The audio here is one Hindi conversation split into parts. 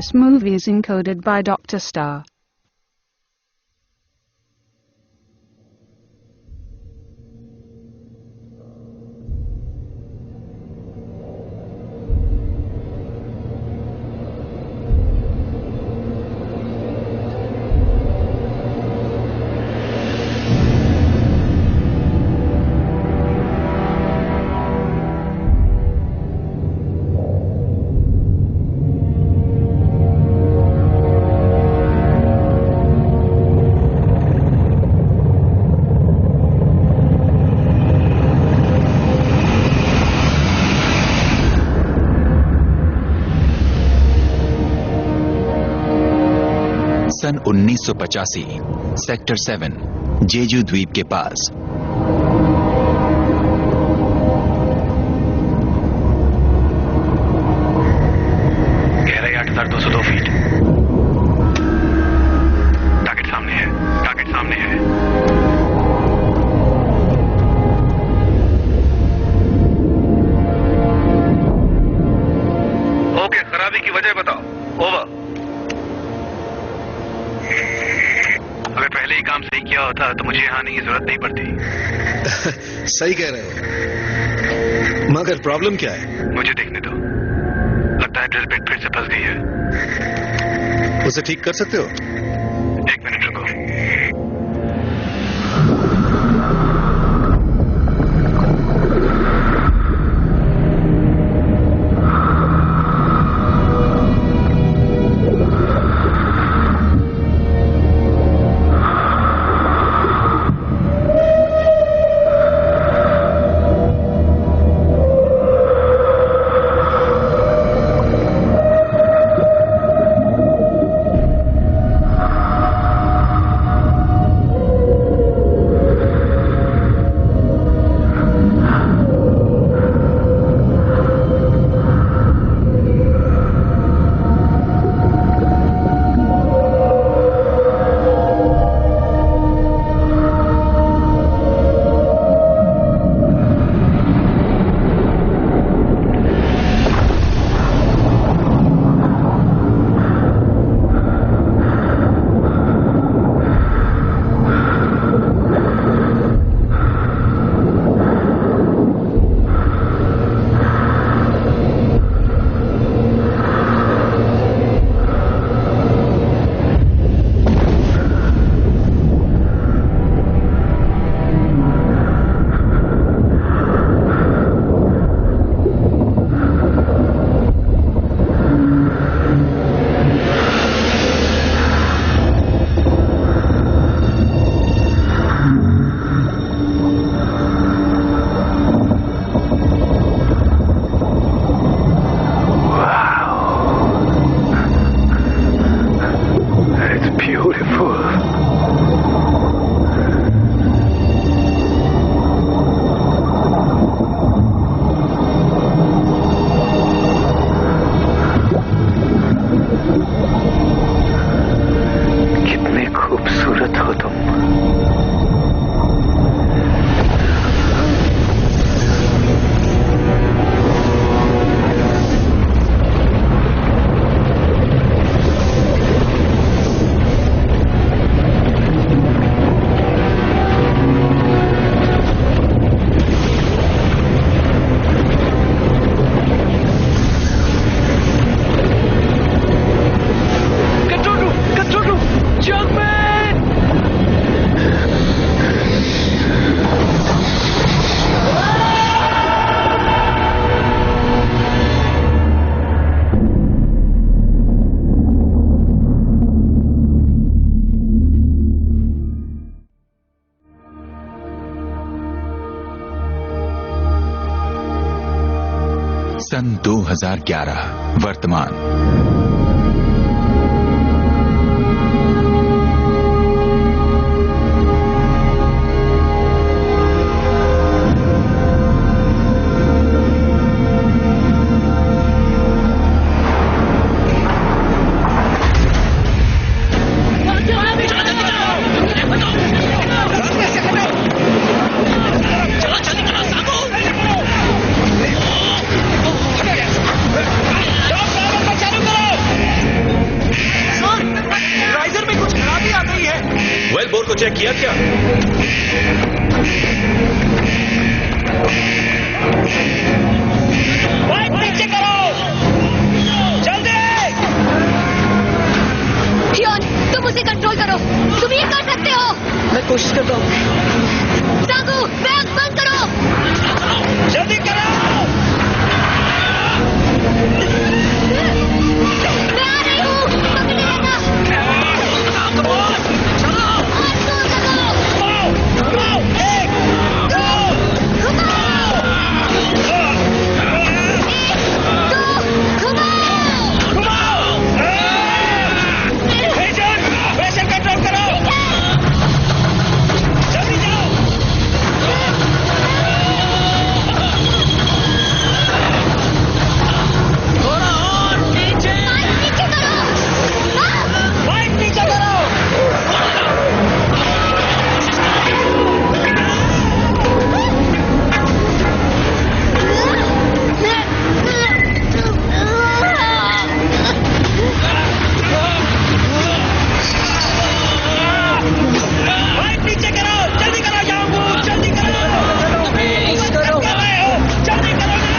This movie is encoded by Dr. Star. सन 1985 सेक्टर 7 जेजू द्वीप के पास गहराई 8,202 फीट। टारगेट सामने है, टारगेट सामने है। ओके, खराबी की वजह बताओ। ओवर। अगर पहले ही काम सही किया होता तो मुझे यहाँ आने की जरूरत नहीं पड़ती। सही कह रहे हो, मगर प्रॉब्लम क्या है? मुझे देखने दो। लगता है ड्रिल बिट फिर से फंस गई है। उसे ठीक कर सकते हो? 1 मिनट रुको। सन 2011 वर्तमान। बचा लो। चेक किया क्या? बाइक पीछे करो, जल्दी। हियोन, तुम उसे कंट्रोल करो, तुम ये कर सकते हो। मैं कोशिश करता हूँ। सागू, बैग बंद करो। जल्दी करो। मैं आ रही हूँ, पकड़े रहना। चलो, और दूर करो। घुमाओ, एक, दो, घुमाओ, घुमाओ। एजेंट, प्रेशर कंट्रोल करो। जल्दी जाओ। थोड़ा और नीचे। पीछे करो। बाइक नीचे करो। बाइक नीचे करो, जल्दी करो, जाऊंगा, जल्दी करो। कर रहे हो, जल्दी करो ना।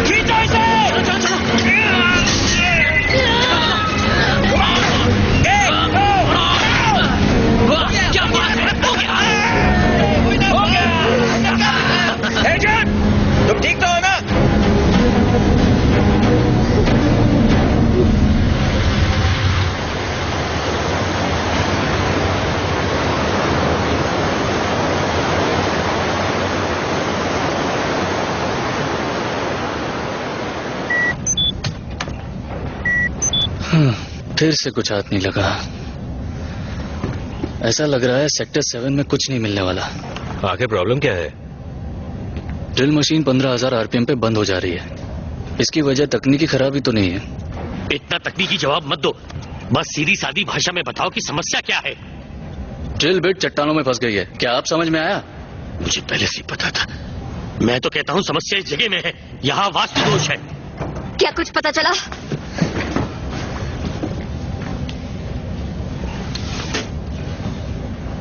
खींचो इसे। एक, दो, क्या बात है? हो गया। एजेंट, तुम ठीक तो हो ना? फिर से कुछ हाथ नहीं लगा। ऐसा लग रहा है सेक्टर 7 में कुछ नहीं मिलने वाला। आखिर प्रॉब्लम क्या है? ड्रिल मशीन 15,000 आरपीएम पे बंद हो जा रही है। इसकी वजह तकनीकी खराबी तो नहीं है। इतना तकनीकी जवाब मत दो, बस सीधी सादी भाषा में बताओ कि समस्या क्या है। ड्रिल बिट चट्टानों में फंस गई है। क्या आप समझ में आया? मुझे पहले से ही पता था। मैं तो कहता हूँ समस्या इस जगह में है, यहाँ वास्तु दोष है। क्या कुछ पता चला?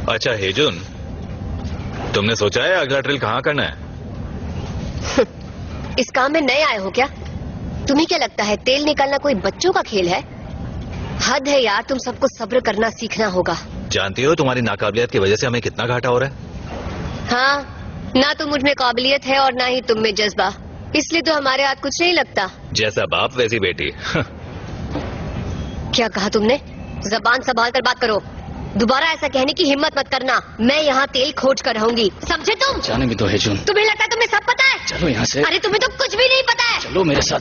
अच्छा हेजुन, तुमने सोचा है अगला ड्रिल कहाँ करना है? इस काम में नए आए हो क्या? तुम्हें क्या लगता है तेल निकालना कोई बच्चों का खेल है? हद है यार, तुम सबको सब्र करना सीखना होगा। जानती हो तुम्हारी नाकाबिलियत की वजह से हमें कितना घाटा हो रहा है? हाँ, ना तो मुझ में काबिलियत है और ना ही तुम में जज्बा, इसलिए तो हमारे हाथ कुछ नहीं लगता। जैसा बाप वैसी बेटी। क्या कहा तुमने? जबान संभाल कर बात करो। दोबारा ऐसा कहने की हिम्मत मत करना। मैं यहाँ तेल खोज कर रहूंगी, समझे तुम? जाने भी तो है जून। तुम्हें लगता है तुम्हें सब पता है? चलो यहाँ से। अरे तुम्हें तो कुछ भी नहीं पता है। चलो मेरे साथ।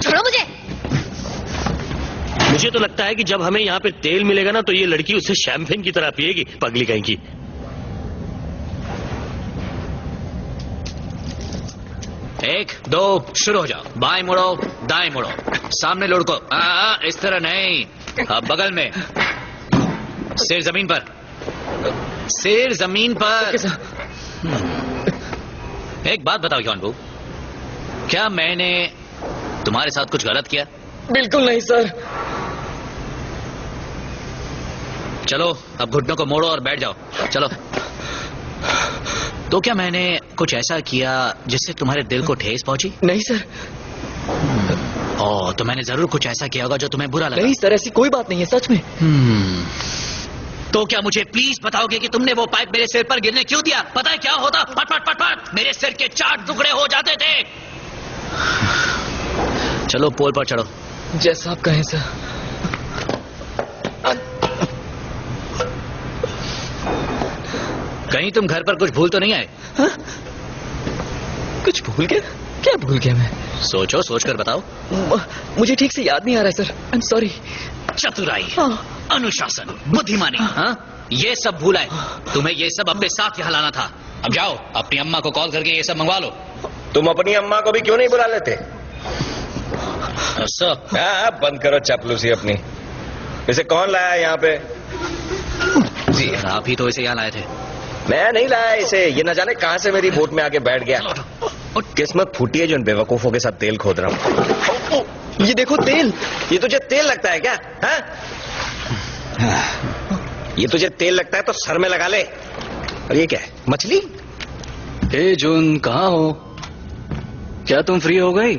छोड़ो मुझे। मुझे तो लगता है कि जब हमें यहाँ पे तेल मिलेगा ना तो ये लड़की उसे शैंपेन की तरह पिएगी, पगली कहीं की। एक, दो, शुरू हो जाओ। बाएं मुड़ो, दाएं मुड़ो, सामने लुढ़को। इस तरह नहीं, बगल में। सिर जमीन पर, सिर जमीन पर। एक बात बताओ यौनबू, क्या मैंने तुम्हारे साथ कुछ गलत किया? बिल्कुल नहीं सर। चलो अब घुटनों को मोड़ो और बैठ जाओ। चलो। तो क्या मैंने कुछ ऐसा किया जिससे तुम्हारे दिल को ठेस पहुंची? नहीं सर। तो मैंने जरूर कुछ ऐसा किया होगा जो तुम्हें बुरा लगा। नहीं सर, ऐसी कोई बात नहीं है, सच में। तो क्या मुझे प्लीज बताओगे कि तुमने वो पाइप मेरे सिर पर गिरने क्यों दिया? पता है क्या होता? पट पट पट पट मेरे सिर के 4 टुकड़े हो जाते थे। चलो पोल पर चढ़ो। जैसा आप कहें सर। कहीं तुम घर पर कुछ भूल तो नहीं आए? हा? कुछ भूल गया? क्या भूल गया मैं? सोचो, सोच कर बताओ। मुझे ठीक से याद नहीं आ रहा है सर, आई एम सॉरी। चतुराई, अनुशासन, बुद्धिमानी, हाँ, ये सब भूल आए। तुम्हें ये सब अपने साथ यहाँ लाना था। अब जाओ अपनी अम्मा को कॉल करके ये सब मंगवा लो। तुम अपनी अम्मा को भी क्यों नहीं बुला लेते? बंद करो चापलूसी अपनी। इसे कौन लाया यहाँ पे? जी आप ही तो इसे यहाँ लाए थे। मैं नहीं लाया इसे, ये न जाने कहां से मेरी बोट में आके बैठ गया। किस्मत फूटी है जो इन बेवकूफों के साथ तेल खोद रहा हूँ। ये देखो तेल। ये तुझे तेल लगता है क्या? हाँ? ये तुझे तेल लगता है तो सर में लगा ले। और ये क्या है? मछली? हे जून, कहाँ हो? क्या तुम फ्री हो गई?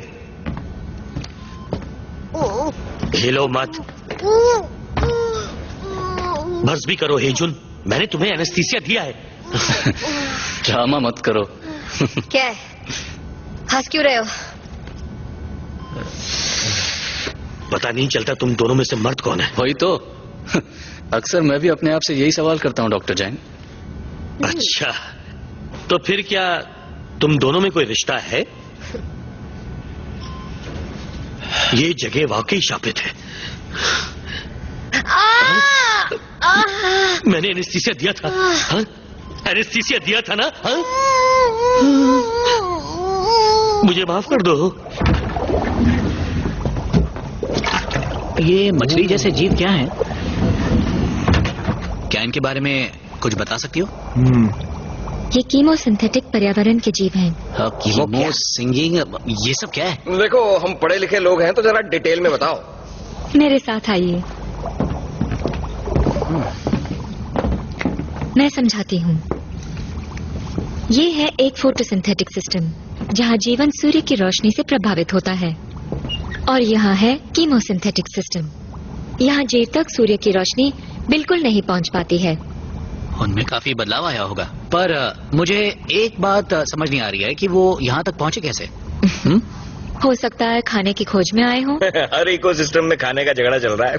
हिलो मत, बस भी करो हेजुन, मैंने तुम्हें एनेस्थीसिया दिया है। ड्रामा मत करो। क्या है? हंस क्यों रहे हो? पता नहीं चलता तुम दोनों में से मर्द कौन है। वही तो। अक्सर मैं भी अपने आप से यही सवाल करता हूँ डॉक्टर जैन। अच्छा, तो फिर क्या तुम दोनों में कोई रिश्ता है? ये जगह वाकई शापित है। मैंने एनेस्थीसिया दिया था। हाँ? एनेस्थीसिया दिया था ना? हाँ? मुझे माफ कर दो। ये मछली जैसे जीव क्या हैं? क्या इनके बारे में कुछ बता सकती हो? ये कीमोसिंथेटिक पर्यावरण के जीव हैं। कीमो सिंगिंग, ये सब क्या है? देखो, हम पढ़े लिखे लोग हैं तो जरा डिटेल में बताओ। मेरे साथ आइए, मैं समझाती हूँ। ये है एक फोटोसिंथेटिक सिस्टम जहाँ जीवन सूर्य की रोशनी से प्रभावित होता है, और यहाँ है कीमोसिंथेटिक सिस्टम। यहाँ जीव तक सूर्य की रोशनी बिल्कुल नहीं पहुँच पाती है। उनमें काफी बदलाव आया होगा, पर मुझे एक बात समझ नहीं आ रही है कि वो यहाँ तक पहुँचे कैसे? हो सकता है खाने की खोज में आए हों। हर इकोसिस्टम में खाने का झगड़ा चल रहा है।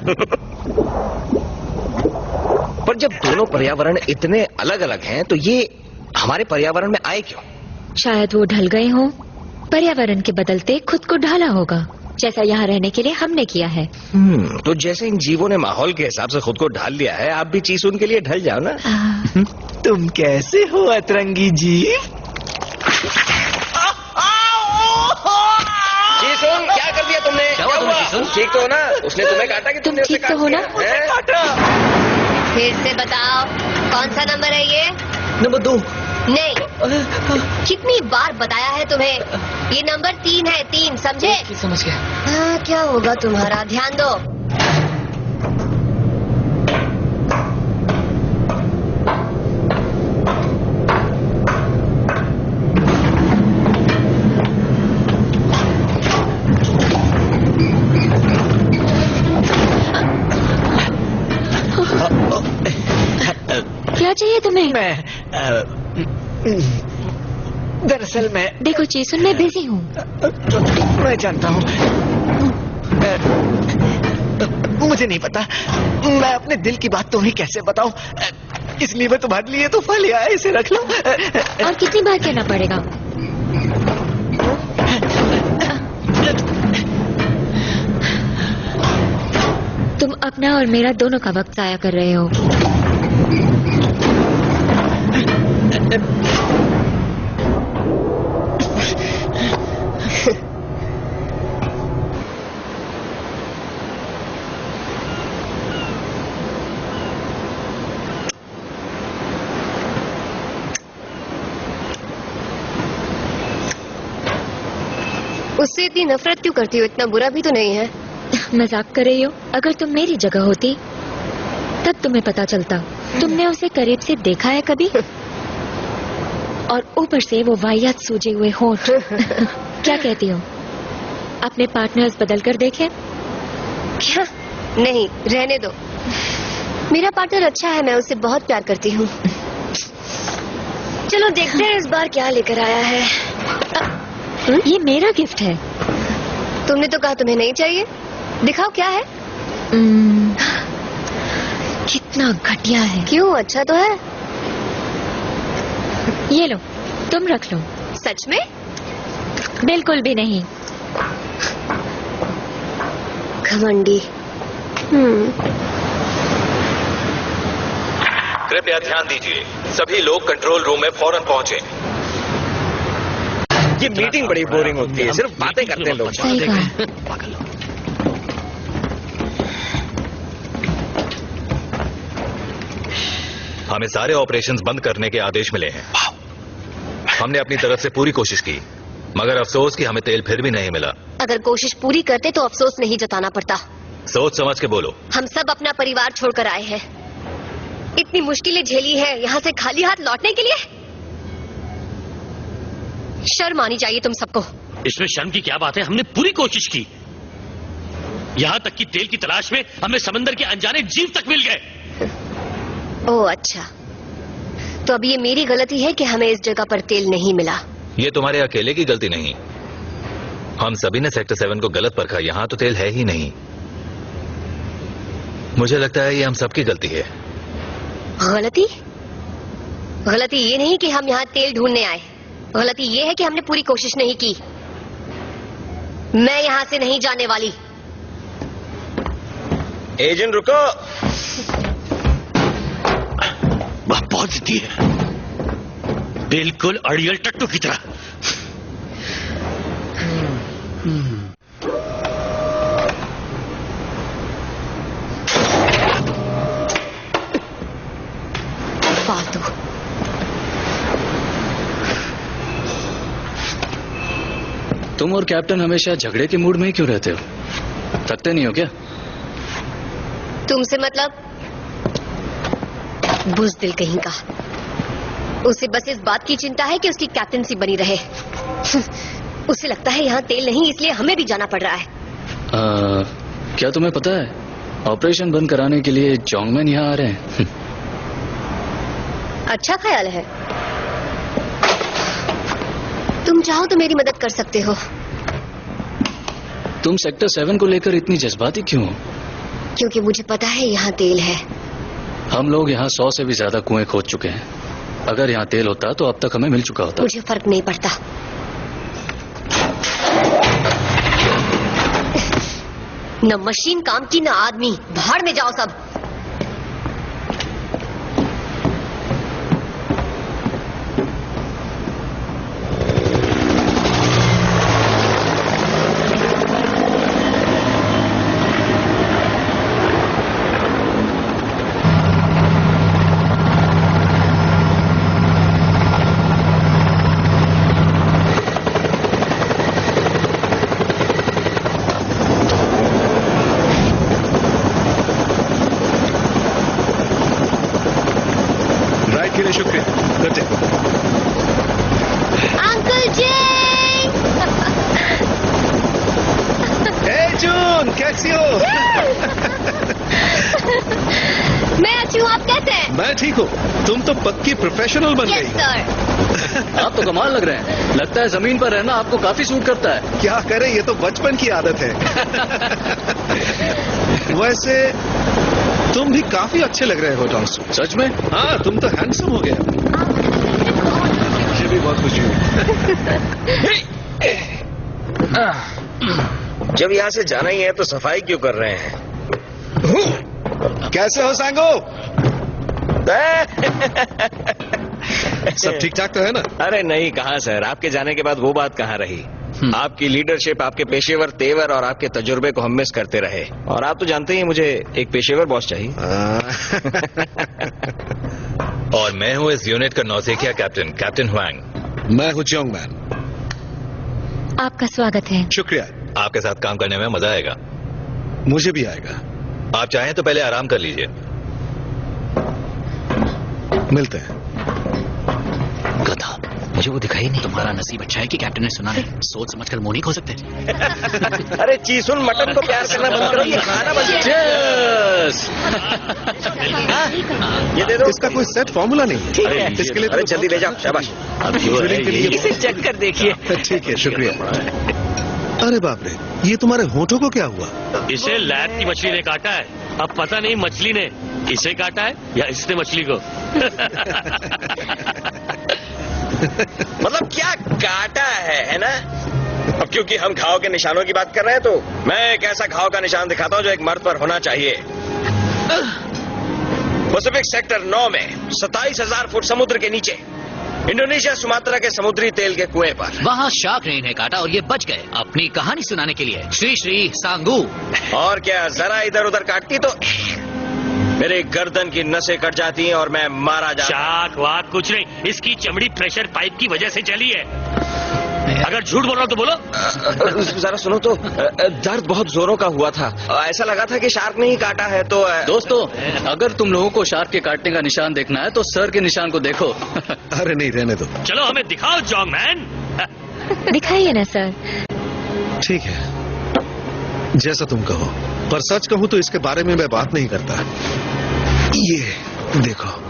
पर जब दोनों पर्यावरण इतने अलग अलग हैं तो ये हमारे पर्यावरण में आए क्यों? शायद वो ढल गए हों। पर्यावरण के बदलते खुद को ढाला होगा, जैसा यहाँ रहने के लिए हमने किया है। तो जैसे इन जीवों ने माहौल के हिसाब से खुद को ढाल लिया है, आप भी चीसुन के लिए ढल जाओ ना। तुम कैसे हो अतरंगी जीव? चीसुन, क्या कर दिया तुमने? क्या हुआ? ठीक तो हो ना? उसने तुम्हें काटा कि तुमने उसे काटा? हो ना? फिर से बताओ, कौन सा नंबर है ये? नंबर 2। नहीं, कितनी बार बताया है तुम्हें? ये नंबर 3 है, 3, समझे? समझ गया। हाँ, क्या होगा तुम्हारा? ध्यान दो। क्या चाहिए तुम्हें? दरअसल मैं देखो चीसुन, मैं बिजी हूँ। मैं जानता हूँ। मुझे नहीं पता, मैं अपने दिल की बात तुम्हें कैसे बताऊं, इसलिए मैं तुम्हारे लिए तोहफा ले आया, इसे रख लो। और कितनी बार कहना पड़ेगा? तुम अपना और मेरा दोनों का वक्त जाया कर रहे हो। उससे इतनी नफरत क्यों करती हो? इतना बुरा भी तो नहीं है। मजाक कर रही हो? अगर तुम मेरी जगह होती तब तुम्हें पता चलता। तुमने उसे करीब से देखा है कभी? और ऊपर से वो वाहियात सूजे हुए होंठ। क्या कहती हो? अपने पार्टनर्स बदल कर देखे? क्या? नहीं, रहने दो। मेरा पार्टनर अच्छा है, मैं उससे बहुत प्यार करती हूँ। चलो देखते हैं इस बार क्या लेकर आया है। ये मेरा गिफ्ट है। तुमने तो कहा तुम्हें नहीं चाहिए। दिखाओ क्या है। कितना घटिया है। क्यों, अच्छा तो है। ये लो, तुम रख लो। सच में? बिल्कुल भी नहीं। घमंडी। कृपया ध्यान दीजिए, सभी लोग कंट्रोल रूम में फौरन पहुंचे। ये मीटिंग बड़ी बोरिंग होती है, सिर्फ बातें करते हैं लोग। सही कहा। हमें सारे ऑपरेशंस बंद करने के आदेश मिले हैं। हमने अपनी तरफ से पूरी कोशिश की, मगर अफसोस कि हमें तेल फिर भी नहीं मिला। अगर कोशिश पूरी करते तो अफसोस नहीं जताना पड़ता। सोच समझ के बोलो। हम सब अपना परिवार छोड़कर आए हैं, इतनी मुश्किलें झेली है यहाँ से खाली हाथ लौटने के लिए। शर्म आनी चाहिए तुम सबको। इसमें शर्म की क्या बात है? हमने पूरी कोशिश की, यहाँ तक कि तेल की तलाश में हमें समंदर के अनजाने जीव तक मिल गए। ओह अच्छा, तो अब ये मेरी गलती है कि हमें इस जगह पर तेल नहीं मिला। ये तुम्हारे अकेले की गलती नहीं, हम सभी ने सेक्टर 7 को गलत परखा। यहाँ तो तेल है ही नहीं। मुझे लगता है ये हम सबकी गलती है। गलती? गलती ये नहीं कि हम यहाँ तेल ढूंढने आए, गलती ये है कि हमने पूरी कोशिश नहीं की। मैं यहाँ से नहीं जाने वाली। एजेंट रुको। वह बहुत जिद्दी है, बिल्कुल अड़ियल टट्टू की तरह। फालतू। तुम और कैप्टन हमेशा झगड़े के मूड में ही क्यों रहते हो? थकते नहीं हो क्या? तुमसे मतलब? बुज़दिल कहीं का। उसे बस इस बात की चिंता है कि उसकी कैप्टनसी बनी रहे। उसे लगता है यहाँ तेल नहीं, इसलिए हमें भी जाना पड़ रहा है। क्या तुम्हें पता है, ऑपरेशन बंद कराने के लिए जोंगमैन यहाँ आ रहे हैं। अच्छा ख्याल है। तुम चाहो तो मेरी मदद कर सकते हो। तुम सेक्टर 7 को लेकर इतनी जज्बाती क्यों हो? क्योंकि मुझे पता है यहाँ तेल है। हम लोग यहाँ 100 से भी ज्यादा कुएं खोद चुके हैं। अगर यहाँ तेल होता तो अब तक हमें मिल चुका होता। मुझे फर्क नहीं पड़ता। न मशीन काम की, न आदमी। भाड़ में जाओ सब। तुम तो पक्की प्रोफेशनल बन गई। आप तो कमाल लग रहे हैं। लगता है जमीन पर रहना आपको काफी सूट करता है। क्या करें, ये तो बचपन की आदत है। वैसे तुम भी काफी अच्छे लग रहे हो टॉन्सू। सच में? हाँ, तुम तो हैंडसम हो गया। मुझे भी बहुत खुशी हुई। जब यहाँ से जाना ही है तो सफाई क्यों कर रहे हैं? कैसे हो सांगो? सब ठीक ठाक तो है ना? अरे नहीं, कहाँ सर, आपके जाने के बाद वो बात कहाँ रही। आपकी लीडरशिप, आपके पेशेवर तेवर और आपके तजुर्बे को हम मिस करते रहे। और आप तो जानते ही मुझे एक पेशेवर बॉस चाहिए। और मैं हूँ इस यूनिट का नौसेखिया कैप्टन, कैप्टन हुआंग। मैं हूँ जोंगमैन। आपका स्वागत है। शुक्रिया। आपके साथ काम करने में मजा आएगा। मुझे भी आएगा। आप चाहें तो पहले आराम कर लीजिए। मिलते हैं। गधा, मुझे वो दिखाई नहीं। तुम्हारा नसीब अच्छा है कि कैप्टन ने सुना नहीं। सोच समझकर मुंह नहीं खो सकते। अरे चीसुन मटन को प्यार करना बंद करो, ये खाना बंद करो। ये दे दो। इसका कोई सेट फॉर्मूला नहीं है। अरे इसके लिए तो जल्दी ले जाओ। शाबाश। इसे चेक कर देखिए। ठीक है, शुक्रिया। अरे बाप रे, ये तुम्हारे होठों को क्या हुआ? इसे लैब की मछली ने काटा है। अब पता नहीं मछली ने इसे काटा है या इसने मछली को। मतलब क्या काटा है ना? अब क्योंकि हम घाव के निशानों की बात कर रहे हैं तो मैं एक ऐसा घाव का निशान दिखाता हूं जो एक मर्द पर होना चाहिए। पैसिफिक सेक्टर 9 में 27,000 फुट समुद्र के नीचे इंडोनेशिया सुमात्रा के समुद्री तेल के कुएं पर। वहाँ शार्क ने इन्हें काटा और ये बच गए अपनी कहानी सुनाने के लिए। श्री श्री सांगू। और क्या, जरा इधर उधर काटती तो मेरे गर्दन की नसें कट जाती हैं और मैं मारा जाता। शार्क वाक कुछ नहीं, इसकी चमड़ी प्रेशर पाइप की वजह से चली है। अगर झूठ बोल रहा हो तो बोलो। जरा सुनो तो, दर्द बहुत जोरों का हुआ था, ऐसा लगा था कि शार्क ने ही काटा है। तो दोस्तों, अगर तुम लोगों को शार्क के काटने का निशान देखना है तो सर के निशान को देखो। अरे नहीं, रहने दो। चलो हमें दिखाओ जॉन्ग मैन। दिखाइए ना सर। ठीक है, जैसा तुम कहो, पर सच कहूं तो इसके बारे में मैं बात नहीं करता। ये देखो।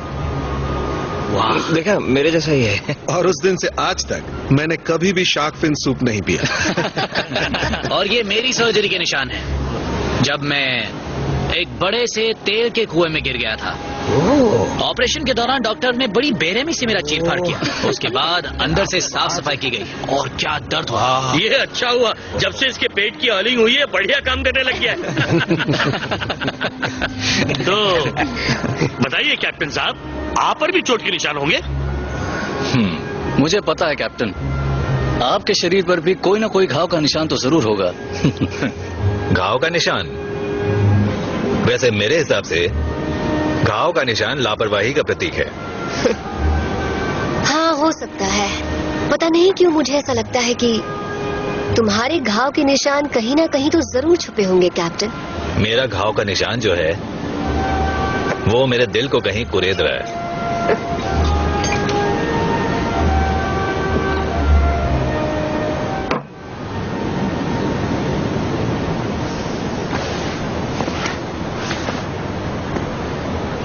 देखा, मेरे जैसा ही है। और उस दिन से आज तक मैंने कभी भी शार्क फिन सूप नहीं पिया। और ये मेरी सर्जरी के निशान है, जब मैं एक बड़े से तेल के कुएं में गिर गया था। ऑपरेशन के दौरान डॉक्टर ने बड़ी बेरहमी से मेरा चीरफाड़ किया। उसके बाद अंदर से साफ सफाई की गई और क्या दर्द हुआ। ये अच्छा हुआ, जब से इसके पेट की ऑयलिंग हुई है बढ़िया काम करने लग गया है। तो बताइए कैप्टन साहब, आप पर भी चोट के निशान होंगे? मुझे पता है कैप्टन, आपके शरीर पर भी कोई ना कोई घाव का निशान तो जरूर होगा। घाव का निशान? वैसे मेरे हिसाब से घाव का निशान लापरवाही का प्रतीक है। हाँ, हो सकता है। पता नहीं क्यों मुझे ऐसा लगता है कि तुम्हारे घाव के निशान कहीं ना कहीं तो जरूर छुपे होंगे कैप्टन। मेरा घाव का निशान जो है वो मेरे दिल को कहीं कुरेद रहा है।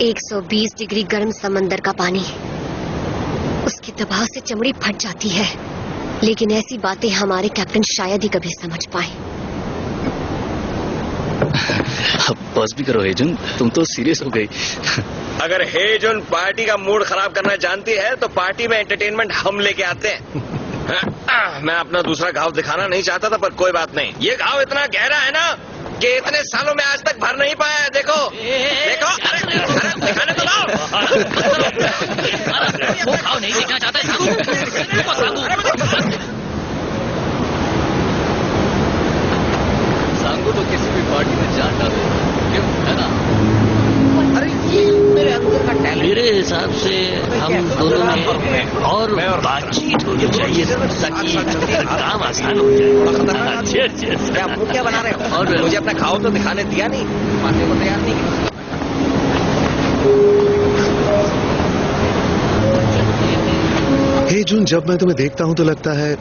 एक 120 डिग्री गर्म समंदर का पानी, उसके दबाव से चमड़ी फट जाती है। लेकिन ऐसी बातें हमारे कैप्टन शायद ही कभी समझ पाए। बस भी करो हेजुन, तुम तो सीरियस हो गई। अगर हेजुन पार्टी का मूड खराब करना जानती है तो पार्टी में एंटरटेनमेंट हम लेके आते हैं। मैं अपना दूसरा घाव दिखाना नहीं चाहता था, पर कोई बात नहीं। ये घाव इतना गहरा है ना कि इतने सालों में आज तक भर नहीं पाया है। देखो देखो, अरे दिखाने तो लाओ। वो घाव नहीं देखना चाहता है। सांगू तो किसी भी पार्टी में जान डाले, क्यों है ना? अरे ये मेरे अंदर का टैलेंट। मेरे हिसाब से हम दोनों में और बातचीत होनी चाहिए ताकि काम आसान हो जाए। क्या मुंह क्या बना रहे हो? और मुझे अपना घाव तो दिखाने दिया नहीं, मानने को तैयार नहीं। हे जून, जब मैं तुम्हें देखता हूं तो लगता है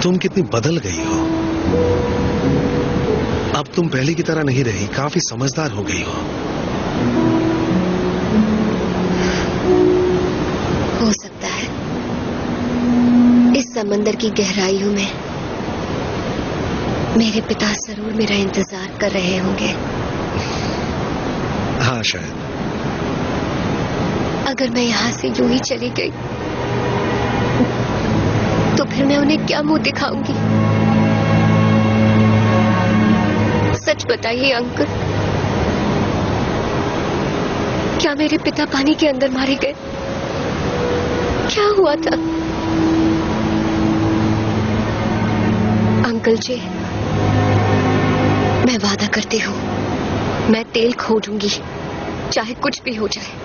तुम कितनी बदल गई हो। अब तुम पहले की तरह नहीं रही, काफी समझदार हो गई हो। हो सकता है इस समंदर की गहराइयों में मेरे पिता जरूर मेरा इंतजार कर रहे होंगे। हाँ, शायद। अगर मैं यहाँ से यूं ही चली गई तो फिर मैं उन्हें क्या मुंह दिखाऊंगी? सच बताइए अंकल, क्या मेरे पिता पानी के अंदर मारे गए? क्या हुआ था? अंकल जी, मैं वादा करती हूँ, मैं तेल खो दूंगी, चाहे कुछ भी हो जाए।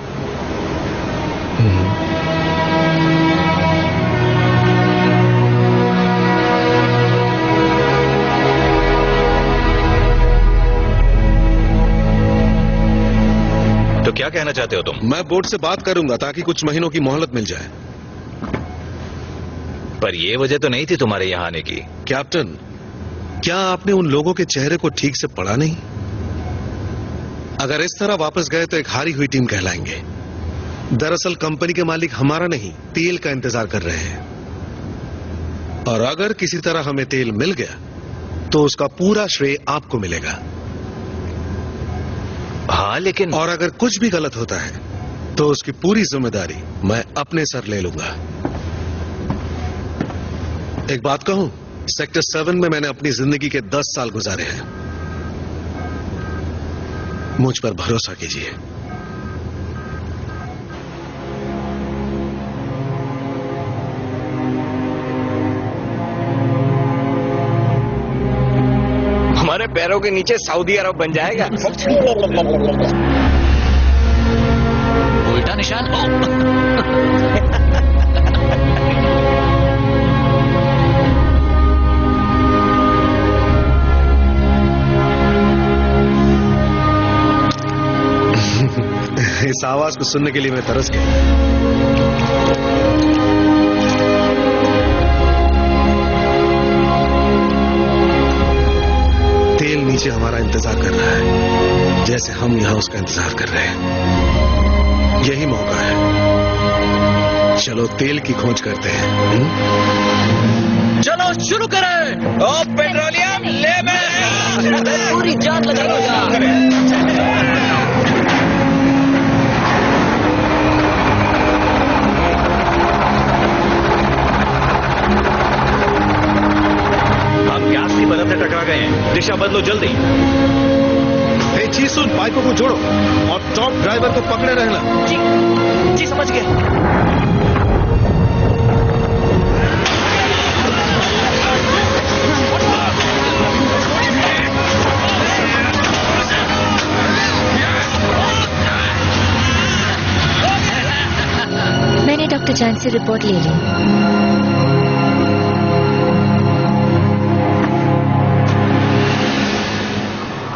तो क्या कहना चाहते हो तुम? मैं बोर्ड से बात करूंगा ताकि कुछ महीनों की मोहलत मिल जाए। पर ये वजह तो नहीं थी तुम्हारे यहाँ आने की। कैप्टन, क्या आपने उन लोगों के चेहरे को ठीक से पढ़ा नहीं? अगर इस तरह वापस गए तो एक हारी हुई टीम कहलाएंगे। दरअसल कंपनी के मालिक हमारा नहीं, तेल का इंतजार कर रहे हैं। और अगर किसी तरह हमें तेल मिल गया तो उसका पूरा श्रेय आपको मिलेगा। हाँ, लेकिन और अगर कुछ भी गलत होता है तो उसकी पूरी जिम्मेदारी मैं अपने सर ले लूंगा। एक बात कहूं, सेक्टर 7 में मैंने अपनी जिंदगी के 10 साल गुजारे हैं। मुझ पर भरोसा कीजिए। हमारे पैरों के नीचे सऊदी अरब बन जाएगा। उल्टा निशान हो। आवाज को सुनने के लिए मैं तरस गया। तेल नीचे हमारा इंतजार कर रहा है, जैसे हम यहां उसका इंतजार कर रहे हैं। यही मौका है, चलो तेल की खोज करते हैं। चलो शुरू करें। ओ पेट्रोलियम ले मैं पूरी जान लगाऊंगा। गैस की मदद से टकरा गए हैं, दिशा बदलो जल्दी। चीज सुन, बाइकों को जोड़ो और टॉप ड्राइवर को पकड़े रहना। जी समझ गए। मैंने डॉक्टर जान से रिपोर्ट ले ली।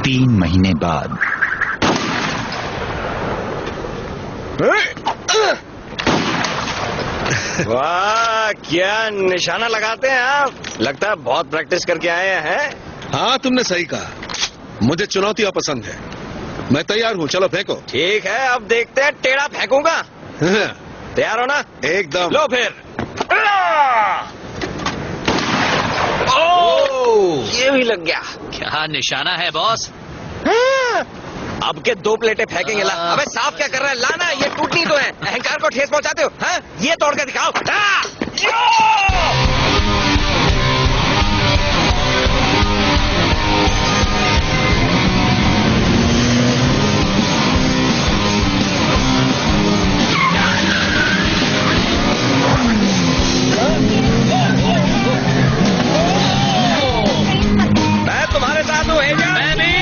3 महीने बाद। वाह, क्या निशाना लगाते हैं आप। लगता है बहुत प्रैक्टिस करके आए हैं। हाँ, तुमने सही कहा। मुझे चुनौतियां पसंद है। मैं तैयार हूँ, चलो फेंको। ठीक है, अब देखते हैं टेढ़ा फेंकूंगा। तैयार हो ना? एकदम। लो फिर। ओह, ये भी लग गया। क्या निशाना है बॉस? अब के 2 प्लेटें फेंकेंगे। ला, अबे साफ क्या कर रहा है? लाना, ये टूटनी तो है। अहंकार को ठेस पहुंचाते हो। हाँ? ये तोड़ के दिखाओ। मैं तुम्हारे साथ हूँ। मैं भी।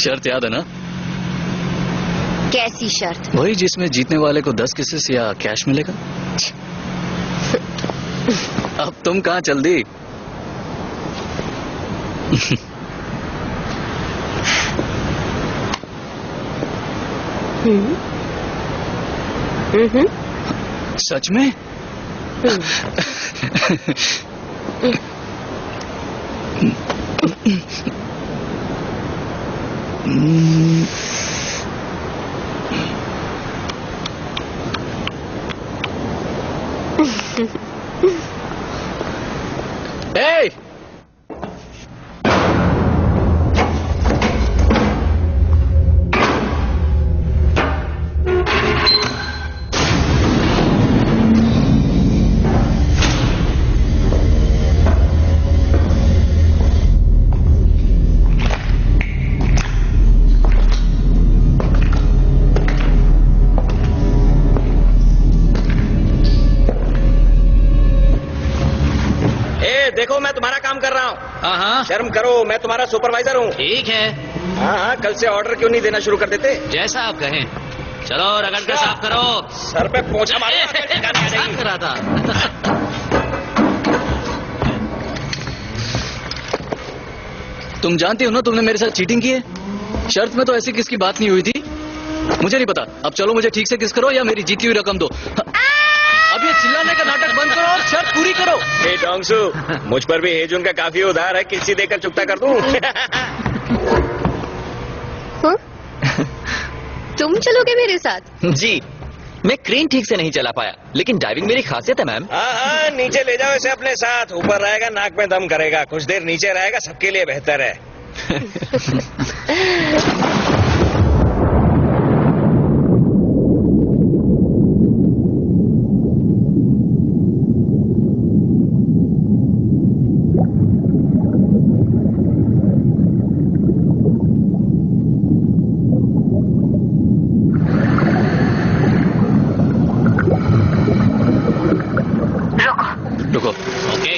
शर्त याद है ना? कैसी शर्त? वही जिसमें जीतने वाले को 10 किसेस या कैश मिलेगा। अब तुम कहाँ चल दी? सच में? Hey! देखो, मैं तुम्हारा काम कर रहा हूँ। हाँ हाँ, शर्म करो, मैं तुम्हारा सुपरवाइजर हूँ। ठीक है। हाँ हाँ, कल से ऑर्डर क्यों नहीं देना शुरू कर देते? जैसा आप कहें। चलो रगड़ कर साफ करो। सर पे पोंछा मारो। साफ करा था। तुम जानती हो ना तुमने मेरे साथ चीटिंग की है। शर्त में तो ऐसी किसकी बात नहीं हुई थी। मुझे नहीं पता। अब चलो मुझे ठीक से किस करो या मेरी जीती हुई रकम दो। जल्दी करो। हे डोंगसू, मुझ पर भी हेजुन का काफी उधार है, किसी देकर चुकता कर दूं। हाँ? तुम चलोगे मेरे साथ? जी, मैं क्रेन ठीक से नहीं चला पाया, लेकिन डाइविंग मेरी खासियत है मैम। हाँ, नीचे ले जाओ इसे अपने साथ। ऊपर रहेगा नाक में दम करेगा, कुछ देर नीचे रहेगा, सबके लिए बेहतर है। रुको। ओके,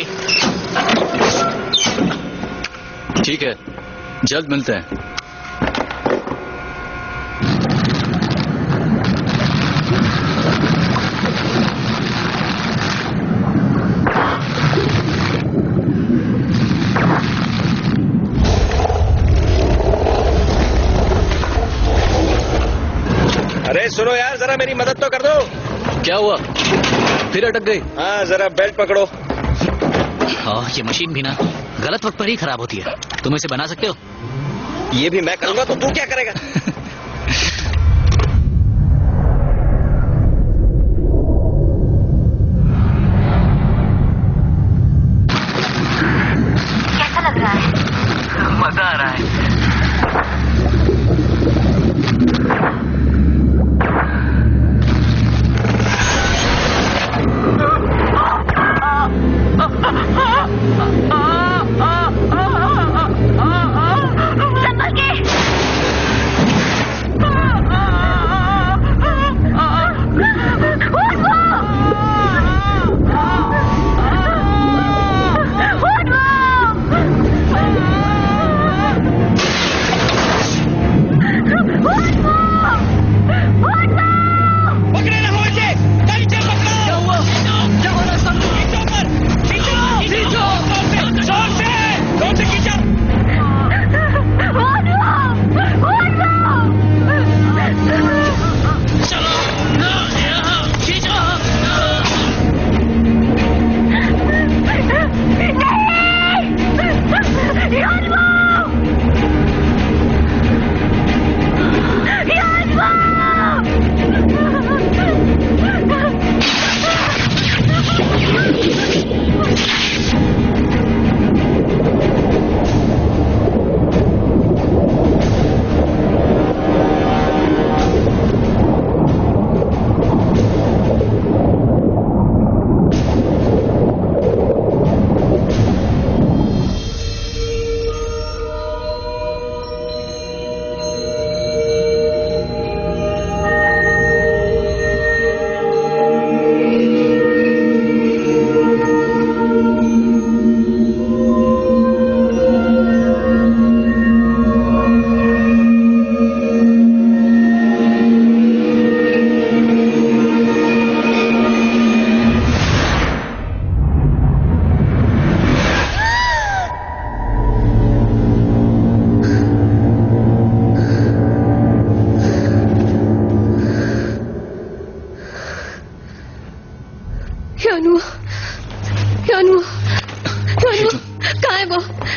ठीक है, जल्द मिलते हैं। अरे सुनो यार, जरा मेरी मदद तो कर दो। क्या हुआ? फिर अटक गई? हाँ, जरा बेल्ट पकड़ो। ये मशीन भी ना गलत वक्त पर ही खराब होती है। तुम इसे बना सकते हो? ये भी मैं करूंगा तो तू क्या करेगा? कैसा लग रहा है? मजा आ रहा है।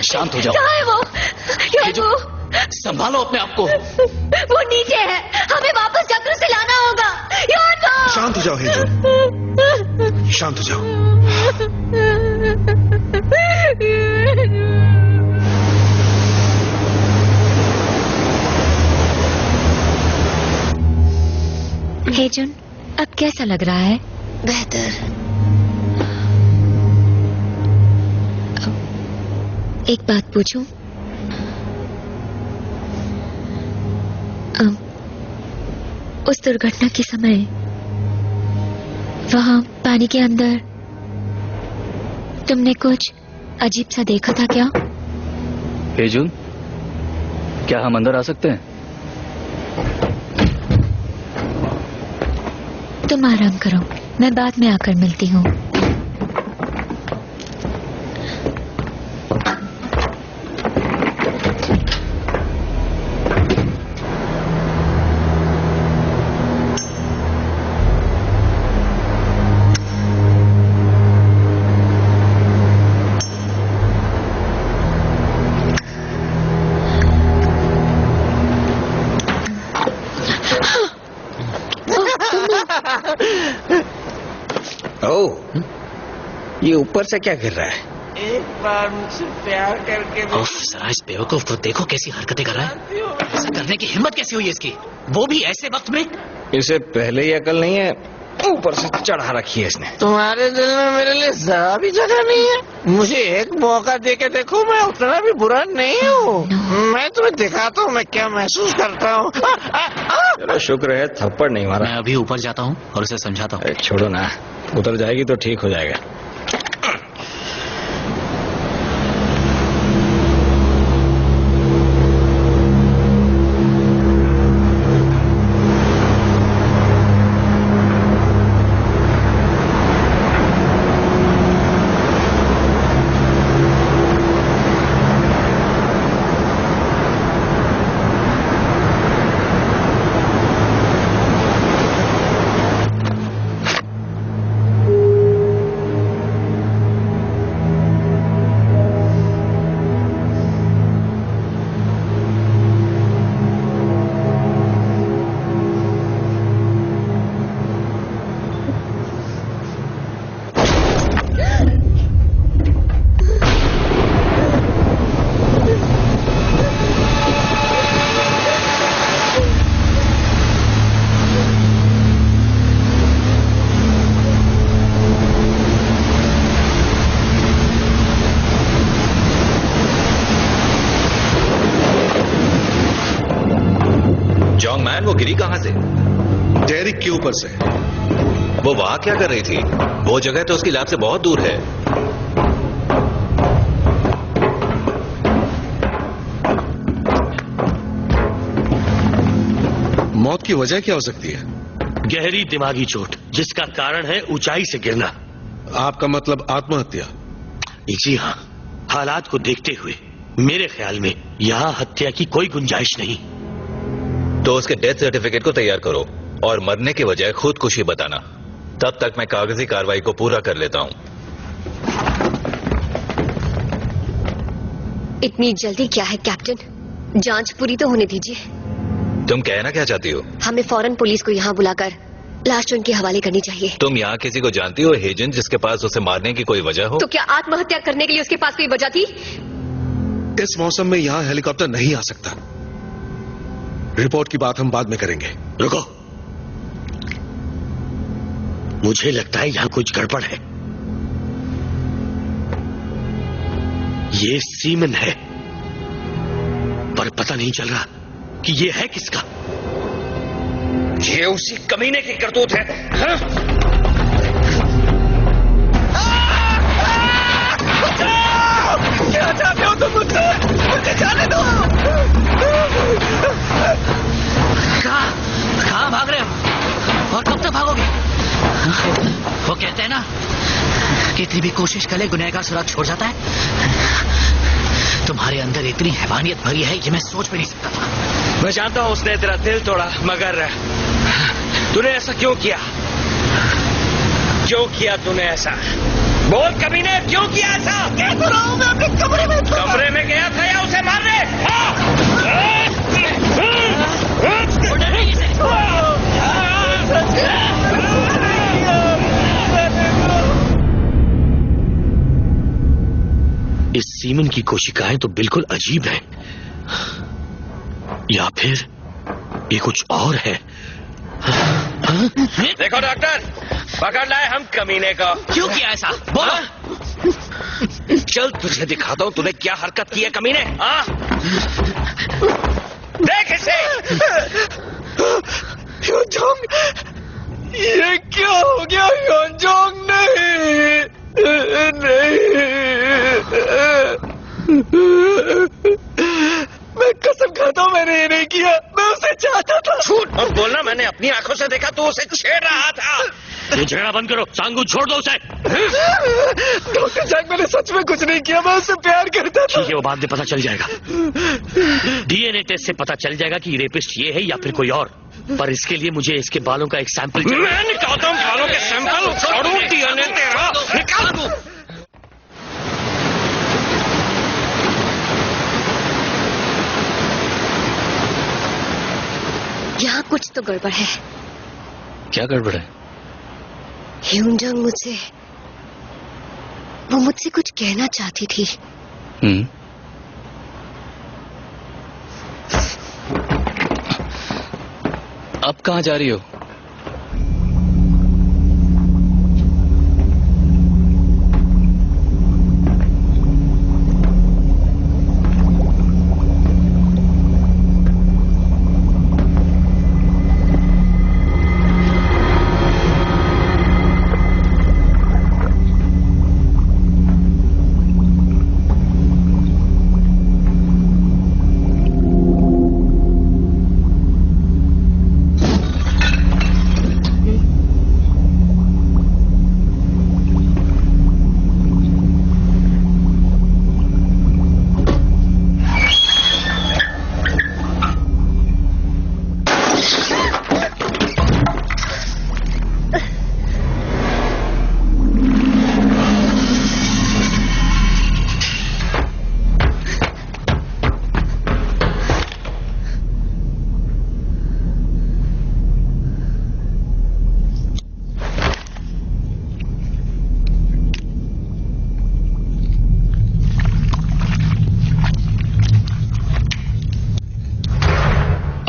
शांत हो जाओ। कहाँ है वो? संभालो अपने आप को। वो नीचे है, हमें वापस चक्र से लाना होगा। शांत हो जाओ हेजो, शांत हो जाओ। हेजुन, अब कैसा लग रहा है? बेहतर। एक बात पूछूं? उस दुर्घटना के समय वहां पानी के अंदर तुमने कुछ अजीब सा देखा था क्या? हेजुन, क्या हम अंदर आ सकते हैं? तुम आराम करो, मैं बाद में आकर मिलती हूँ। ऊपर से क्या गिर रहा है? एक बार मुझसे प्यार करके उफ, जरा इस बेवकूफ को देखो कैसी हरकतें कर रहा है। ऐसा करने की हिम्मत कैसी हुई इसकी, वो भी ऐसे वक्त में। इसे पहले ही अकल नहीं है, ऊपर से चढ़ा रखी है इसने। तुम्हारे दिल में मेरे लिए जरा भी जगह नहीं है। मुझे एक मौका दे के देखो, मैं उतना भी बुरा नहीं हूँ। मैं तुम्हें दिखाता हूँ मैं क्या महसूस करता हूँ। चलो शुक्र है थप्पड़ नहीं मारा। मैं अभी ऊपर जाता हूँ और उसे समझाता हूँ। छोड़ो ना, उतर जाएगी तो ठीक हो जाएगा। वो गिरी कहां से? डेरिक के ऊपर से। वो वहां क्या कर रही थी? वो जगह तो उसकी लैब से बहुत दूर है। मौत की वजह क्या हो सकती है? गहरी दिमागी चोट, जिसका कारण है ऊंचाई से गिरना। आपका मतलब आत्महत्या? जी हाँ, हालात को देखते हुए मेरे ख्याल में यहाँ हत्या की कोई गुंजाइश नहीं। तो उसके डेथ सर्टिफिकेट को तैयार करो और मरने की वजह खुदकुशी बताना। तब तक मैं कागजी कार्रवाई को पूरा कर लेता हूँ। इतनी जल्दी क्या है कैप्टन? जांच पूरी तो होने दीजिए। तुम कहना क्या चाहती हो? हमें फौरन पुलिस को यहाँ बुलाकर लाश उनके हवाले करनी चाहिए। तुम यहाँ किसी को जानती हो हेजन जिसके पास उसे मारने की कोई वजह हो? तो क्या आत्महत्या करने के लिए उसके पास कोई वजह थी? इस मौसम में यहाँ हेलीकॉप्टर नहीं आ सकता। रिपोर्ट की बात हम बाद में करेंगे। रुको, मुझे लगता है यहाँ कुछ गड़बड़ है। ये सीमन है, पर पता नहीं चल रहा कि ये है किसका। ये उसी कमीने की करतूत है। हाँ? क्या चाहते हो तुम मुझसे? मुझे जाने दो। कहाँ भाग रहे हो और कब तक भागोगे? वो कहते हैं ना, कितनी भी कोशिश करे गुनहगार सुराग छोड़ जाता है। तुम्हारे अंदर इतनी हैवानियत भरी है कि मैं सोच भी नहीं सकता था। मैं जानता हूँ उसने तेरा दिल तोड़ा, मगर तूने ऐसा क्यों किया? क्यों किया तूने ऐसा? बोल कमीने, क्यों किया ऐसा? क्या कर रहा हूँ मैं? अपने कमरे में था। कमरे में गया था या उसे मारने? इस सीमन की कोशिकाएं तो बिल्कुल अजीब हैं, या फिर ये कुछ और है। देखो डॉक्टर, पकड़ लाए हम कमीने को। क्यों किया ऐसा? बोलो। चल तुझे दिखाता हूँ तूने क्या हरकत की है कमीने। देख इसे। योंजोंग, ये क्या हो गया? योंजोंग नहीं, मैं कसम खाता हूँ मैंने ये नहीं किया। मैं उसे चाहता था। झूठ मत बोलना, मैंने अपनी आंखों से देखा तू उसे छेड़ रहा था। ये झगड़ा बंद करो, सांगू छोड़ दो उसे। डॉक्टर जैक, मैंने सच में कुछ नहीं किया, मैं उससे प्यार करता था। ठीक है, वो बाद में पता चल जाएगा। डीएनए टेस्ट से पता चल जाएगा कि रेपिस्ट ये है या फिर कोई और। पर इसके लिए मुझे इसके बालों का एक सैंपल चाहिए। मैं निकालता हूँ बालों के सैंपल। छोड़ू डीएनए तेरा, निकाल दू। यहाँ कुछ तो गड़बड़ है। क्या गड़बड़ है? ह्यूनजंग मुझसे वो मुझसे कुछ कहना चाहती थी। अब कहाँ जा रही हो?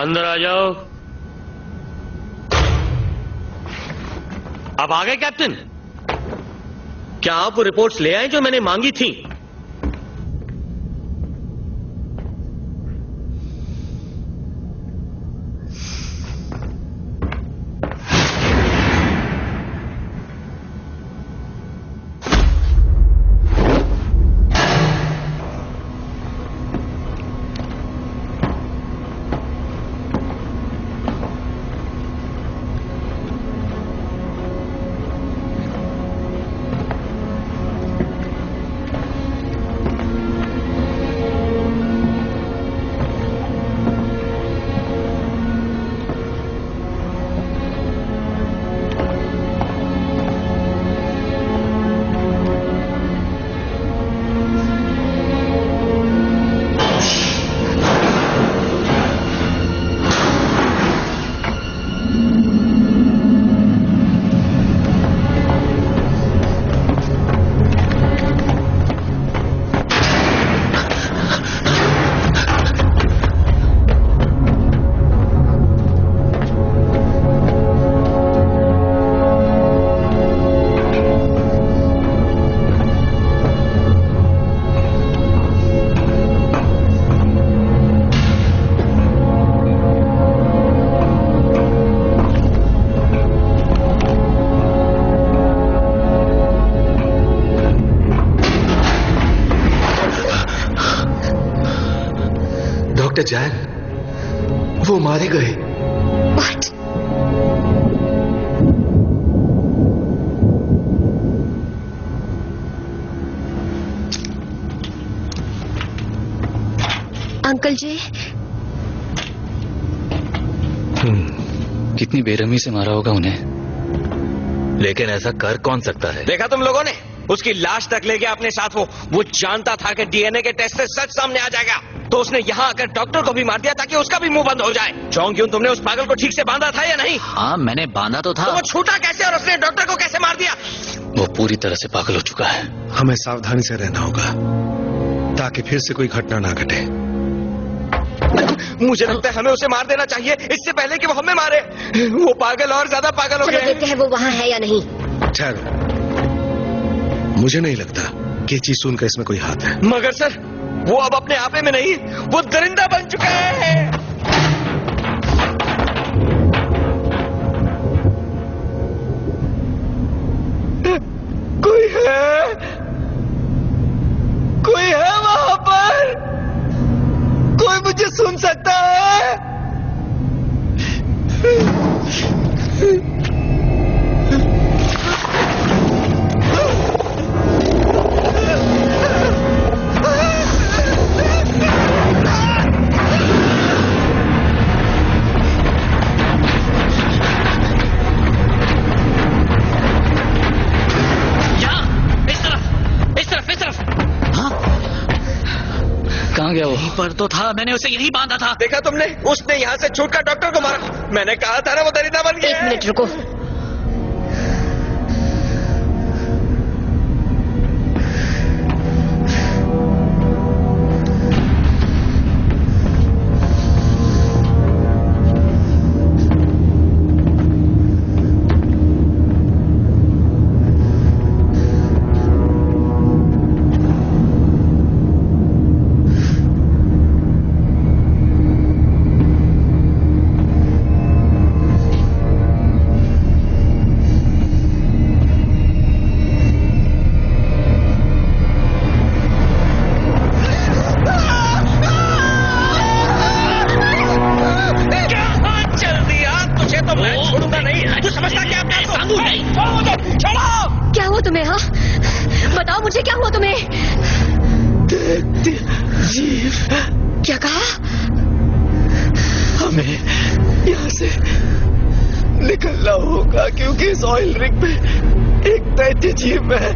अंदर आ जाओ। अब आ गए कैप्टन? क्या आप वो रिपोर्ट्स ले आए जो मैंने मांगी थी? जैन, वो मारे गए। What? अंकल जी, कितनी बेरहमी से मारा होगा उन्हें। लेकिन ऐसा कर कौन सकता है? देखा तुम लोगों ने? उसकी लाश तक ले गया अपने साथ। वो जानता था कि डीएनए के टेस्ट से सच सामने आ जाएगा, तो उसने यहाँ आकर डॉक्टर को भी मार दिया ताकि उसका भी मुंह बंद हो जाए। चौंक क्यों? तुमने उस पागल को ठीक से बांधा था या नहीं? हाँ, मैंने बांधा तो था। तो वो छूटा कैसे और उसने डॉक्टर को कैसे मार दिया? वो पूरी तरह से पागल हो चुका है। हमें सावधानी से रहना होगा ताकि फिर से कोई घटना ना घटे। मुझे लगता है हमें उसे मार देना चाहिए इससे पहले कि वो हमें मारे। वो पागल और ज्यादा पागल हो गया। देखते हैं वो वहाँ है या नहीं। ठहरो, मुझे नहीं लगता कि ये चीज सुनकर इसमें कोई हाथ है। मगर सर, वो अब अपने आपे में नहीं, वो दरिंदा बन चुका है। कोई है? कोई है वहां पर? कोई मुझे सुन सकता है? कहाँ गया वो? यहीं पर तो था, मैंने उसे यहीं बांधा था। देखा तुमने? उसने यहाँ से छूटकर डॉक्टर को मारा। मैंने कहा था ना वो दरिंदा बन गया। 1 मिनट रुको। जीव। क्या कहा? हमें यहाँ से निकलना होगा क्योंकि इस ऑयल रिग में एक दैत्य जीव है।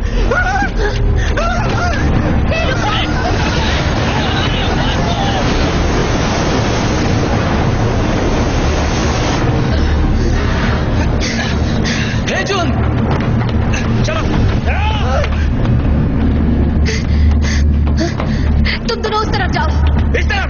जुन, चलो। तुम दोनों उस तरफ जाओ। इस तरफ।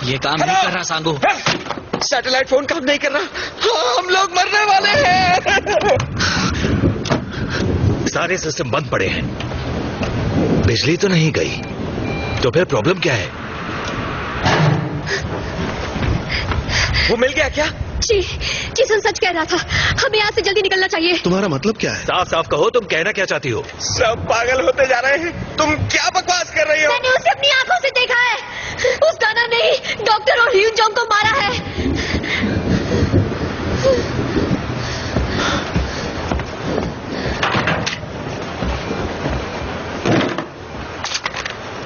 ये काम नहीं कर रहा सांगू। सैटेलाइट फोन काम नहीं कर रहा। हाँ, हम लोग मरने वाले हैं। सारे सिस्टम बंद पड़े हैं। बिजली तो नहीं गई, तो फिर प्रॉब्लम क्या है? वो मिल गया क्या? जी, जिसन सच कह रहा था। हमें यहाँ से जल्दी निकलना चाहिए। तुम्हारा मतलब क्या है? साफ साफ कहो, तुम कहना क्या चाहती हो? सब पागल होते जा रहे हैं। तुम क्या बकवास कर रही हो? मैंने उसे अपनी आंखों से देखा है। उस गाना ने ही डॉक्टर और ह्यून जोंग को मारा है।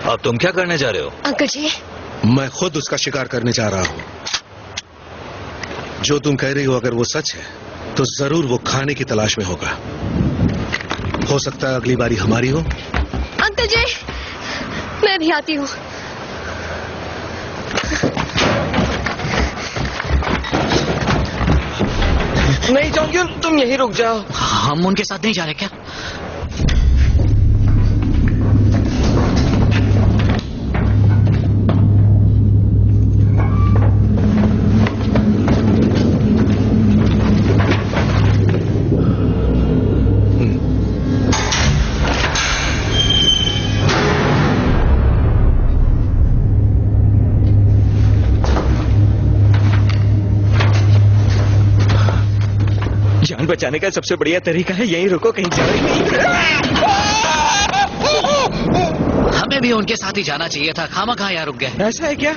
अब तुम क्या करने जा रहे हो? अंकल जी, मैं खुद उसका शिकार करने जा रहा हूँ। जो तुम कह रही हो अगर वो सच है तो जरूर वो खाने की तलाश में होगा। हो सकता है अगली बारी हमारी हो। अंकल जी, मैं भी आती हूँ। नहीं जोंग्युन, तुम यहीं रुक जाओ। हम उनके साथ नहीं जा रहे क्या? जान बचाने का सबसे बढ़िया तरीका है यहीं रुको, कहीं जाओ नहीं। हमें भी उनके साथ ही जाना चाहिए था। खामा कहाँ यहाँ रुक गए? ऐसा है क्या?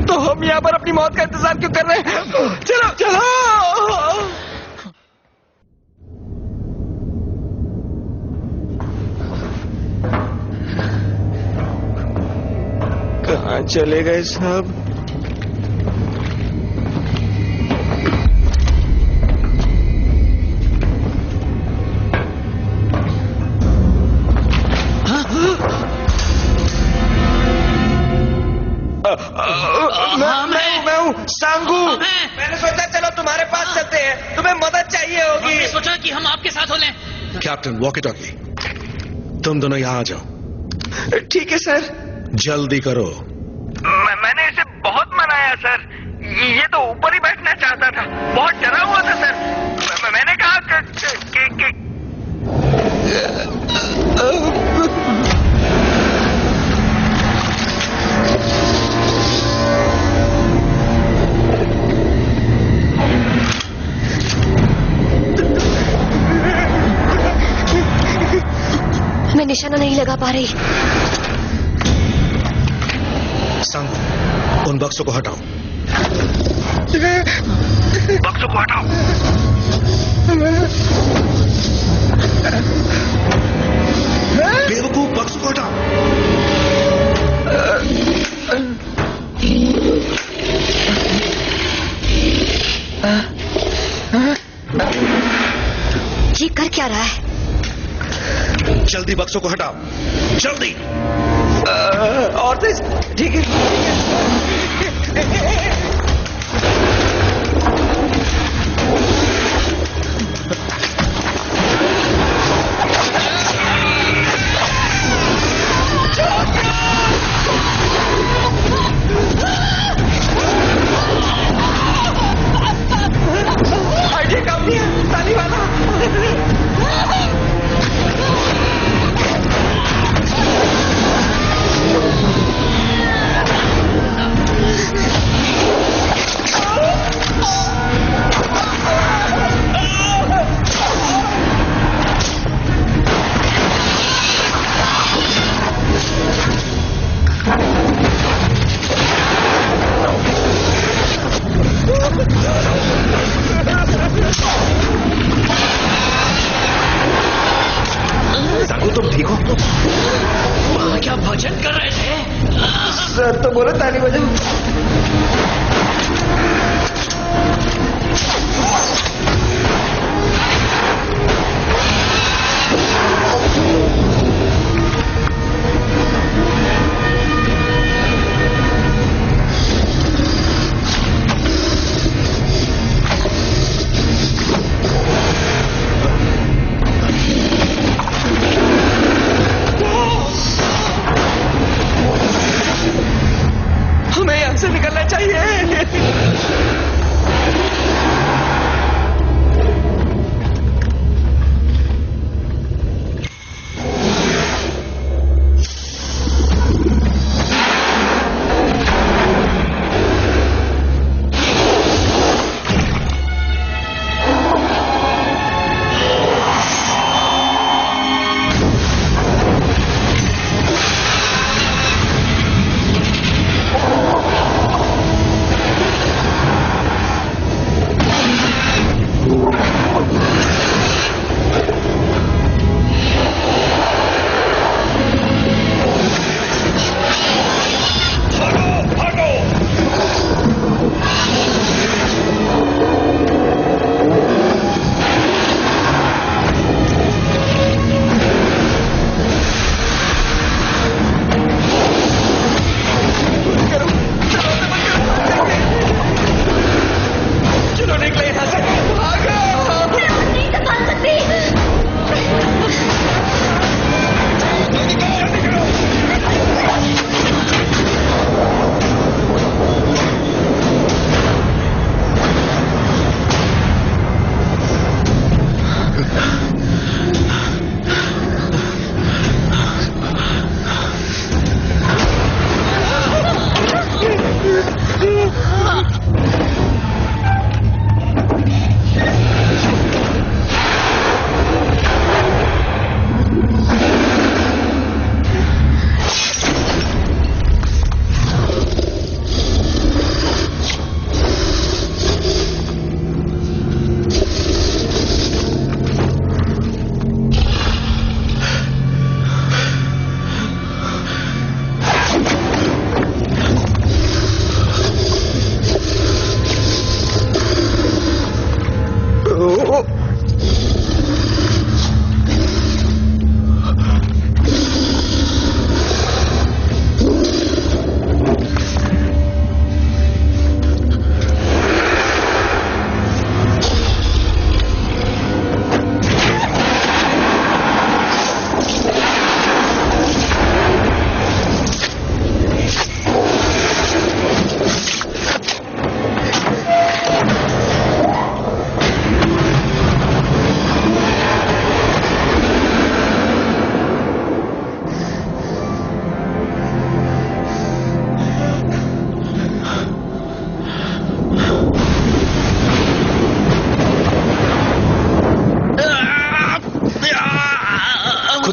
तो हम यहाँ पर अपनी मौत का इंतजार क्यों कर रहे हैं? चलो चलो। कहाँ चले गए सब? मैं हूँ सांगू। मैंने सोचा चलो तुम्हारे पास चलते हैं, तुम्हें मदद चाहिए होगी। हमने सोचा कि हम आपके साथ हो लें। कैप्टन वॉकी टॉकी, तुम दोनों यहाँ आ जाओ। ठीक है सर। जल्दी करो। मैंने इसे बहुत मनाया सर। ये तो ऊपर ही बैठना चाहता था। बहुत डरा हुआ था सर। मैंने कहा कि मैं निशाना नहीं लगा पा रही। संग, उन बक्सों को हटाओ। बक्सों को हटाओ। बेवकूफ, बक्सों जल्दी बक्सों को हटाओ, जल्दी। और तेज, ठीक है। आइडिया काम नहीं है, ताली वाला। सांगू, तुम ठीक हो? वहाँ क्या भजन कर रहे थे? सर तो बोलो ताली बजाओ। हमें यहाँ से निकलना चाहिए।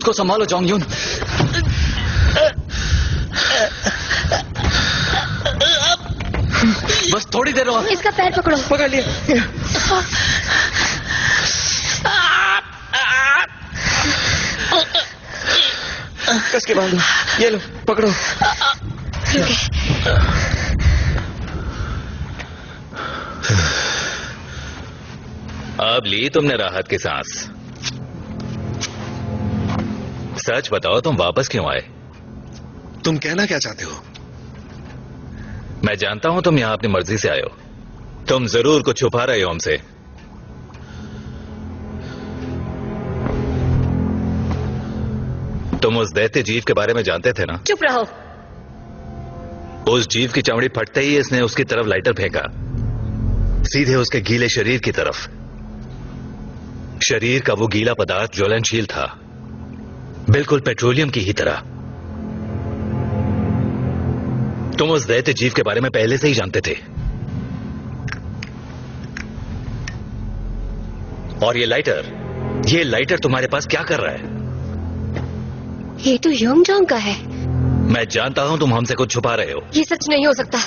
को संभालो जोंग यून। बस थोड़ी देर और। इसका पैर पकड़ो। पकड़ लिया। कस के बांधो। ये लो पकड़ो। ठीक है। अब ली तुमने राहत की सांस। सच बताओ, तुम वापस क्यों आए? तुम कहना क्या चाहते हो? मैं जानता हूं तुम यहां अपनी मर्जी से आए हो। तुम जरूर कुछ छुपा रहे हो हमसे। तुम उस दैत्य जीव के बारे में जानते थे ना? चुप रहो। उस जीव की चमड़ी फटते ही इसने उसकी तरफ लाइटर फेंका, सीधे उसके गीले शरीर की तरफ। शरीर का वो गीला पदार्थ ज्वलनशील था, बिल्कुल पेट्रोलियम की ही तरह। तुम उस दैत्य जीव के बारे में पहले से ही जानते थे। और ये लाइटर तुम्हारे पास क्या कर रहा है? ये तो योंगजोंग का है। मैं जानता हूं तुम हमसे कुछ छुपा रहे हो। ये सच नहीं हो सकता।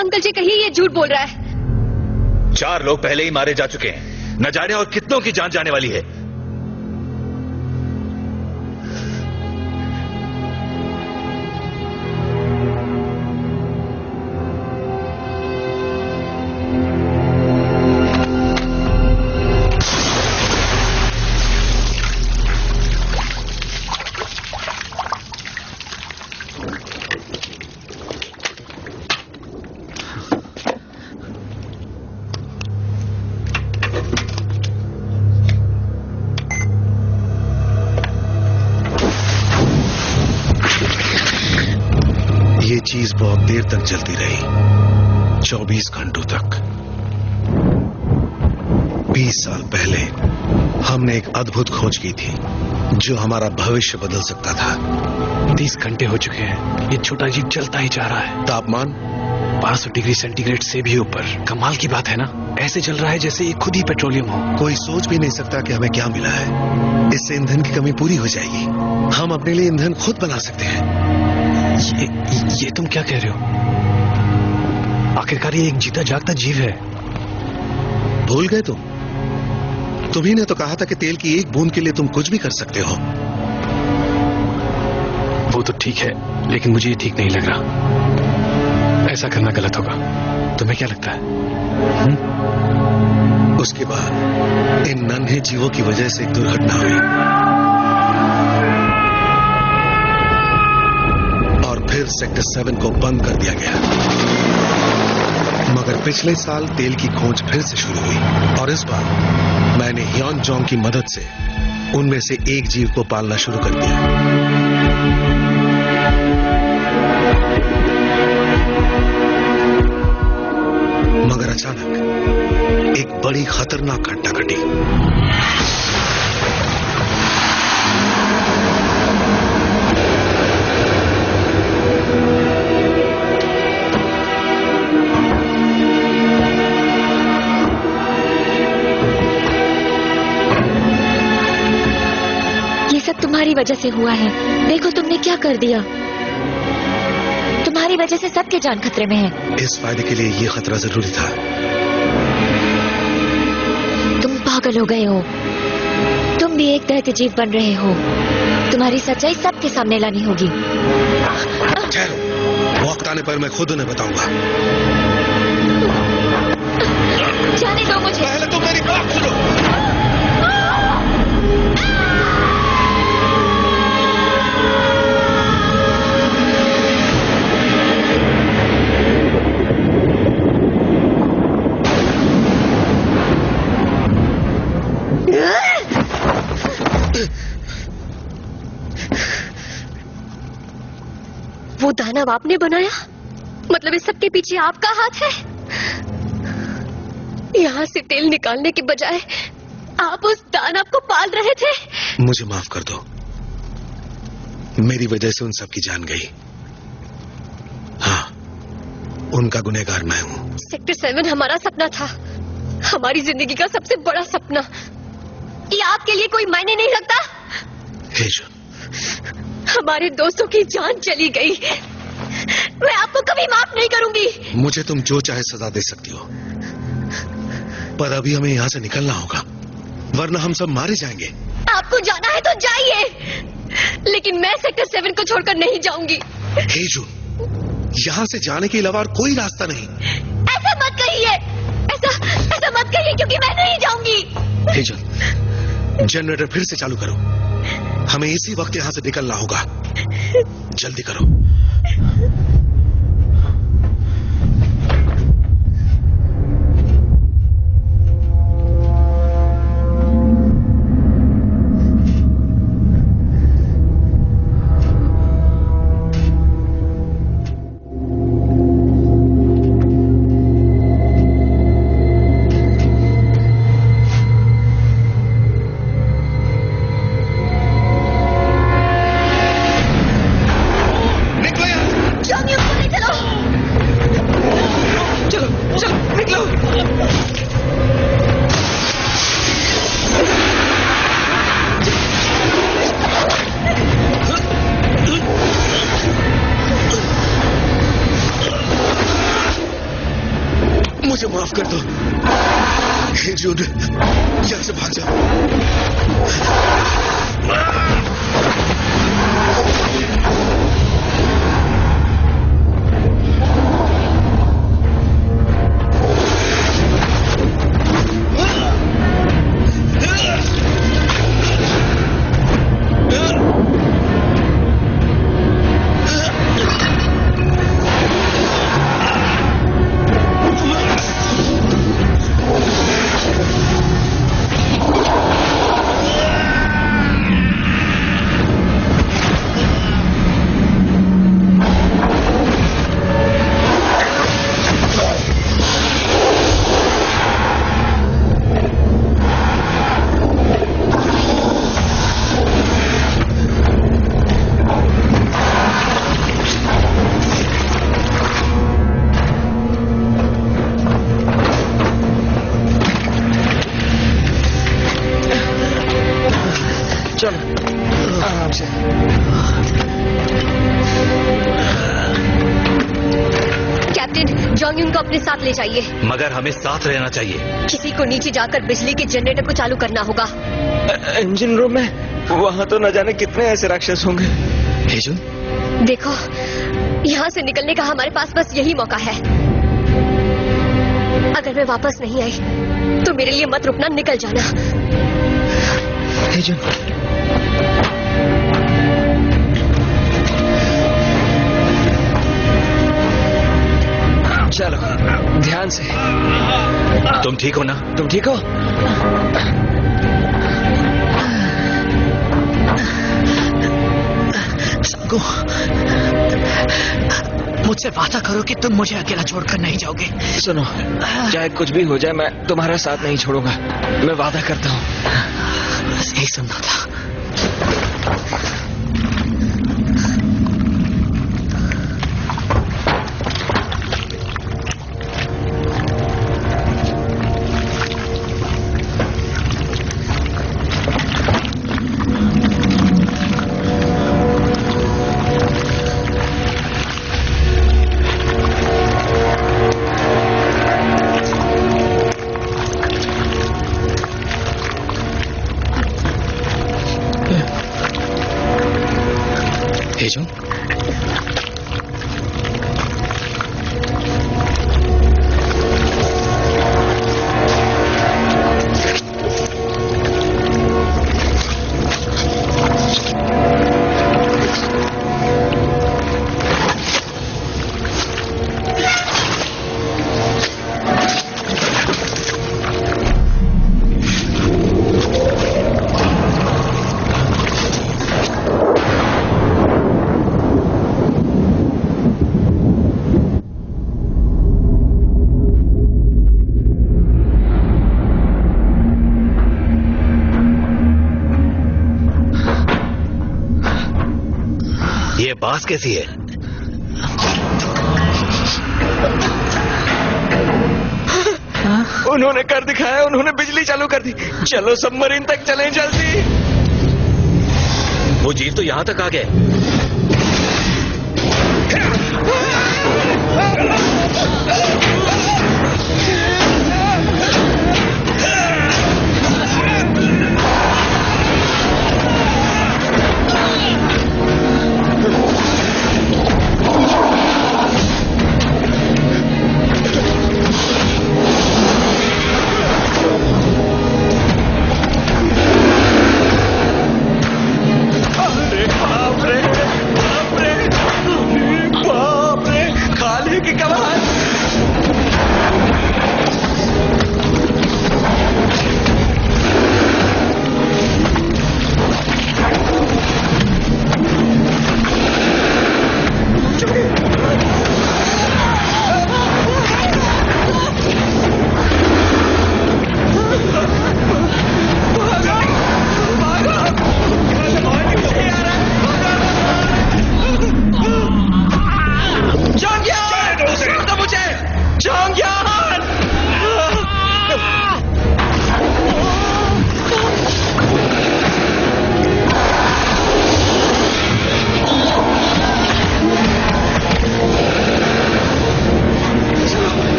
अंकल जी कहिए ये झूठ बोल रहा है। 4 लोग पहले ही मारे जा चुके हैं, न जाने और कितनों की जान जाने वाली है। ये चीज बहुत देर तक जलती रही, 24 घंटों तक। 20 साल पहले हमने एक अद्भुत खोज की थी जो हमारा भविष्य बदल सकता था। 30 घंटे हो चुके हैं, ये छोटा जीव जलता ही जा रहा है। तापमान 1200 डिग्री सेंटीग्रेड से भी ऊपर। कमाल की बात है ना, ऐसे जल रहा है जैसे ये खुद ही पेट्रोलियम हो। कोई सोच भी नहीं सकता कि हमें क्या मिला है। इससे ईंधन की कमी पूरी हो जाएगी। हम अपने लिए ईंधन खुद बना सकते हैं। ये तुम क्या कह रहे हो? आखिरकार ये एक जीता जागता जीव है। भूल गए तुम्ही ने तो कहा था कि तेल की एक बूंद के लिए तुम कुछ भी कर सकते हो। वो तो ठीक है, लेकिन मुझे ये ठीक नहीं लग रहा। ऐसा करना गलत होगा। तुम्हें क्या लगता है? उसके बाद इन नन्हे जीवों की वजह से एक दुर्घटना हुई और फिर सेक्टर 7 को बंद कर दिया गया। मगर पिछले साल तेल की खोज फिर से शुरू हुई और इस बार मैंने ह्योंगजोंग की मदद से उनमें से एक जीव को पालना शुरू कर दिया। मगर अचानक एक बड़ी खतरनाक घटना घटी। ये सब तुम्हारी वजह से हुआ है। देखो तुमने क्या कर दिया। तुम्हारी वजह से सबके जान खतरे में है। इस फायदे के लिए ये खतरा जरूरी था। तुम पागल हो गए हो। तुम भी एक दैत्य जीव बन रहे हो। तुम्हारी सच्चाई सबके सामने लानी होगी। ठहरो, वक्त आने पर मैं खुद उन्हें बताऊंगा। जाने दो मुझे। पहले तो मेरी बात सुनो। वो दानव आपने बनाया? मतलब इस सब के पीछे आपका हाथ है? यहाँ से तेल निकालने के बजाय आप उस दानव को पाल रहे थे? मुझे माफ कर दो, मेरी वजह से उन सब की जान गई। हाँ, उनका गुनहगार मैं हूँ। सेक्टर 7 हमारा सपना था, हमारी जिंदगी का सबसे बड़ा सपना। ये आपके लिए कोई मायने नहीं रखता? हेजन, हमारे दोस्तों की जान चली गई। मैं आपको कभी माफ नहीं करूंगी। मुझे तुम जो चाहे सजा दे सकती हो, पर अभी हमें यहाँ से निकलना होगा, वरना हम सब मारे जाएंगे। आपको जाना है तो जाइए, लेकिन मैं सेक्टर 7 को छोड़कर नहीं जाऊंगी। हेजन, यहाँ से जाने के अलावा और कोई रास्ता नहीं। ऐसा मत कहिए, ऐसा मत कहिए, क्योंकि मैं नहीं जाऊंगी। हेजन, जनरेटर फिर से चालू करो। हमें इसी वक्त यहां से निकलना होगा। जल्दी करो। मुझे माफ कर दो। हे जून, यहां से भाग जाओ। अपने साथ ले जाइए। मगर हमें साथ रहना चाहिए। किसी को नीचे जाकर बिजली के जनरेटर को चालू करना होगा। इंजन रूम में वहां तो न जाने कितने ऐसे राक्षस होंगे। हेजुन, देखो, यहाँ से निकलने का हमारे पास बस यही मौका है। अगर मैं वापस नहीं आई तो मेरे लिए मत रुकना, निकल जाना। हेजुन, चलो ध्यान से। तुम ठीक हो ना? तुम ठीक हो? संगू, मुझसे वादा करो कि तुम मुझे अकेला छोड़कर नहीं जाओगे। सुनो, चाहे कुछ भी हो जाए मैं तुम्हारा साथ नहीं छोड़ूंगा। मैं वादा करता हूँ। बस यही सुनना था। हेजुन, ये बास कैसी है? उन्होंने कर दिखाया, उन्होंने बिजली चालू कर दी। चलो सबमरीन तक चलें जल्दी। वो जीव तो यहां तक आ गए।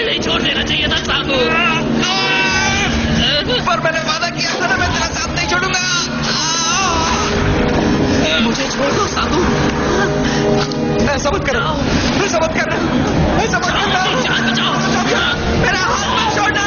मुझे नहीं छोड़ देना चाहिए था साधु। पर मैंने वादा किया था ना, मैं तेरा साथ नहीं छोड़ूंगा। मुझे छोड़ दो साधु। ऐसा मत करना, ऐसा मत करना, ऐसा मत करना। जान बचाओ, मेरा हाथ मत छोड़ना।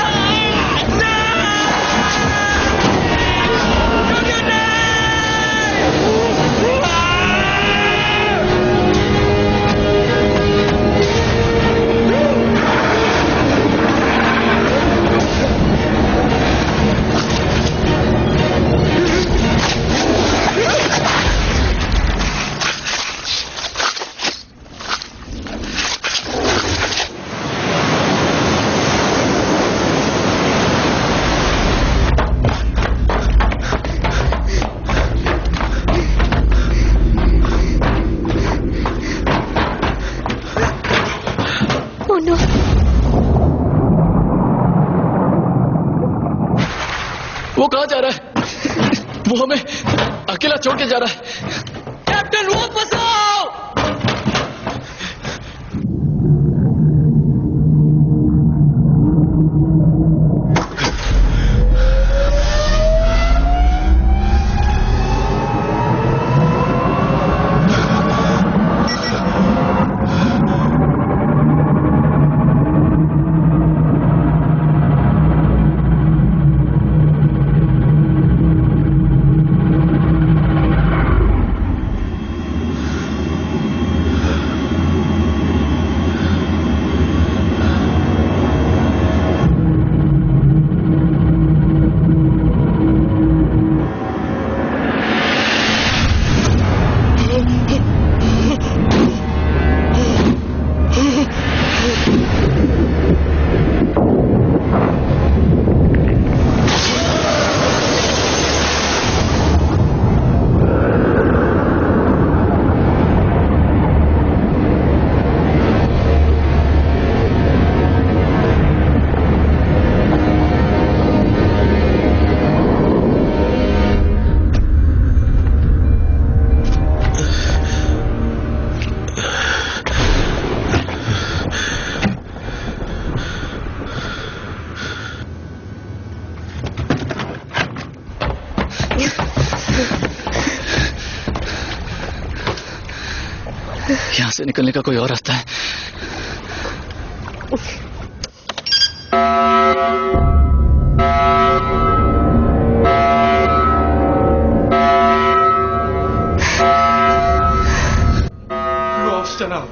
वो कहाँ जा रहा है? वो हमें अकेला छोड़ के जा रहा है। कैप्टन वापस आओ! यहाँ से निकलने का कोई और रास्ता है? चलाओ।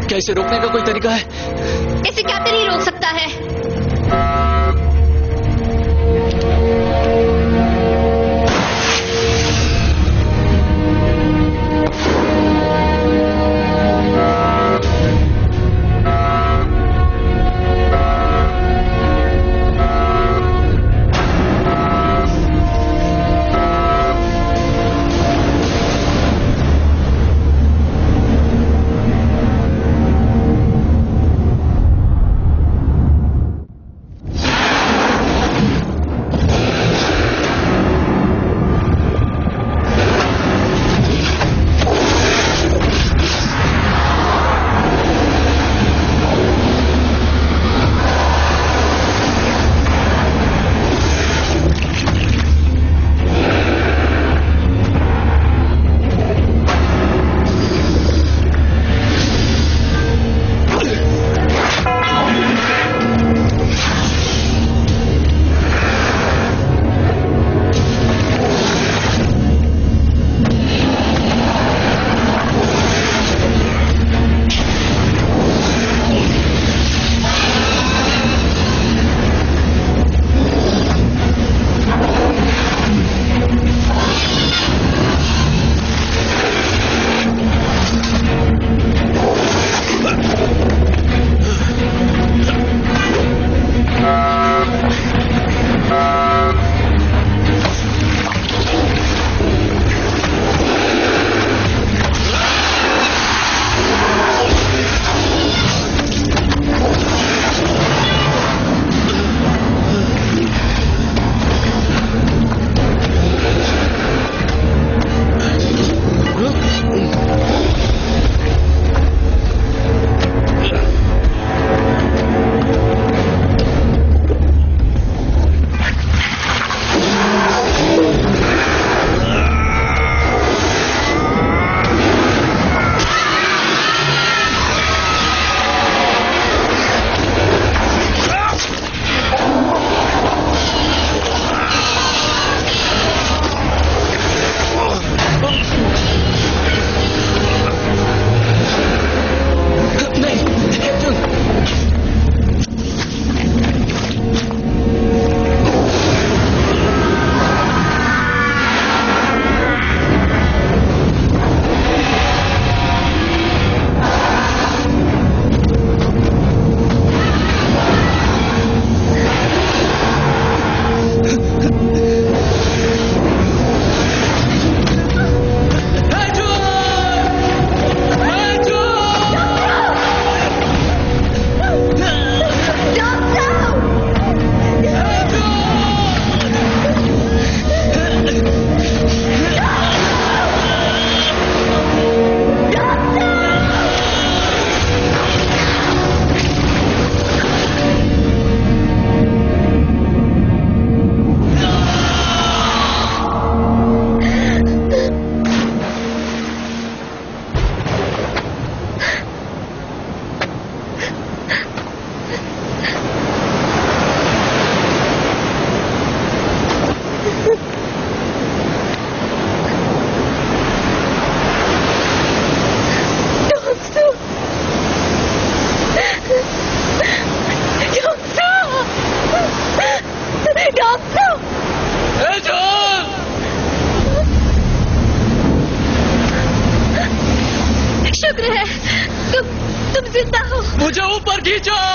क्या इसे रोकने का कोई तरीका है? इसे कैप्टन ही रोक सकता है।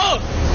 डॉक्टर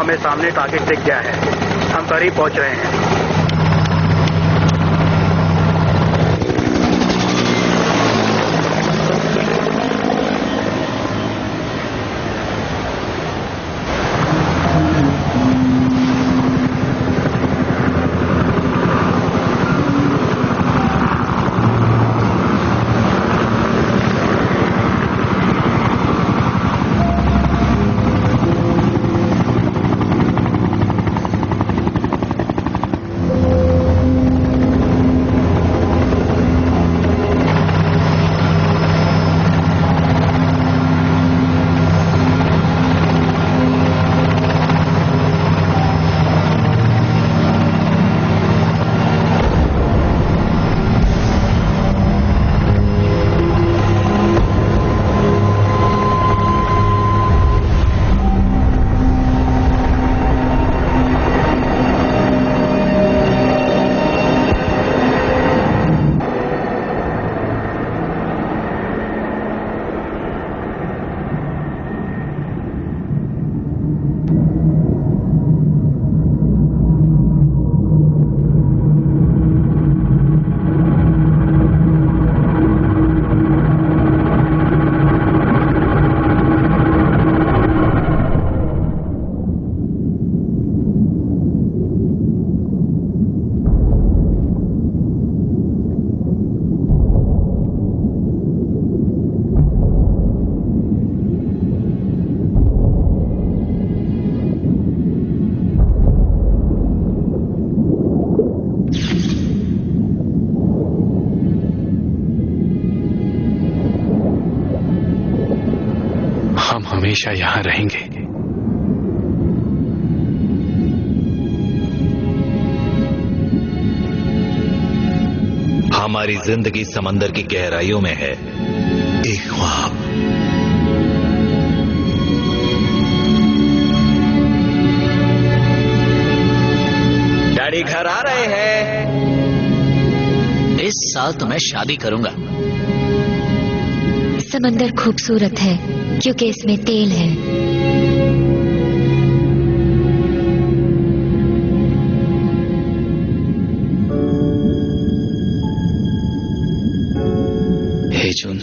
हमें सामने टारगेट दिख गया है। हम करीब पहुंच रहे हैं। हमेशा यहां रहेंगे। हमारी जिंदगी समंदर की गहराइयों में है, एक ख्वाब। डैडी घर आ रहे हैं। इस साल तो मैं शादी करूंगा। समंदर खूबसूरत है क्योंकि इसमें तेल है। हे जून,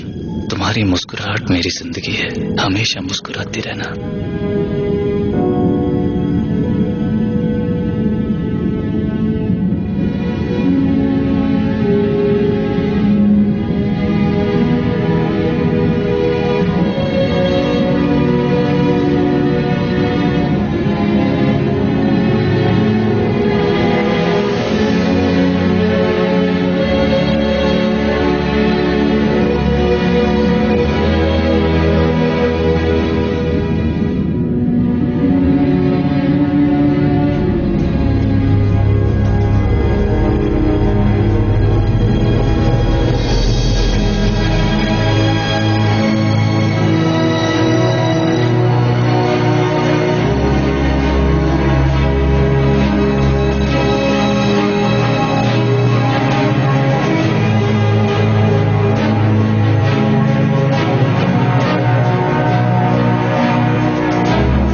तुम्हारी मुस्कुराहट मेरी जिंदगी है, हमेशा मुस्कुराती रहना।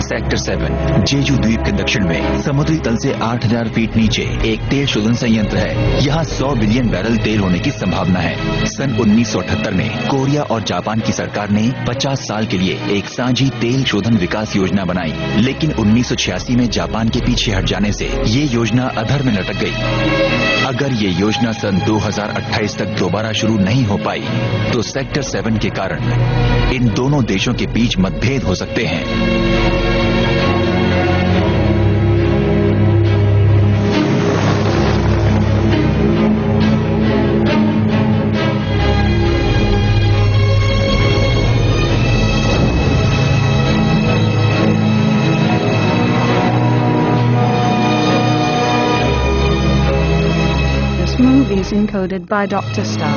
सेक्टर 7 जेजू द्वीप के दक्षिण में समुद्री तल से 8000 फीट नीचे एक तेल शोधन संयंत्र है। यहाँ 100 बिलियन बैरल तेल होने की संभावना है। सन 1978 में कोरिया और जापान की सरकार ने 50 साल के लिए एक साझी तेल शोधन विकास योजना बनाई, लेकिन 1986 में जापान के पीछे हट जाने से ये योजना अधर में लटक गई। अगर ये योजना सन 2028 तक दोबारा शुरू नहीं हो पाई तो सेक्टर 7 के कारण इन दोनों देशों के बीच मतभेद हो सकते हैं। This movie is encoded by Dr. Star.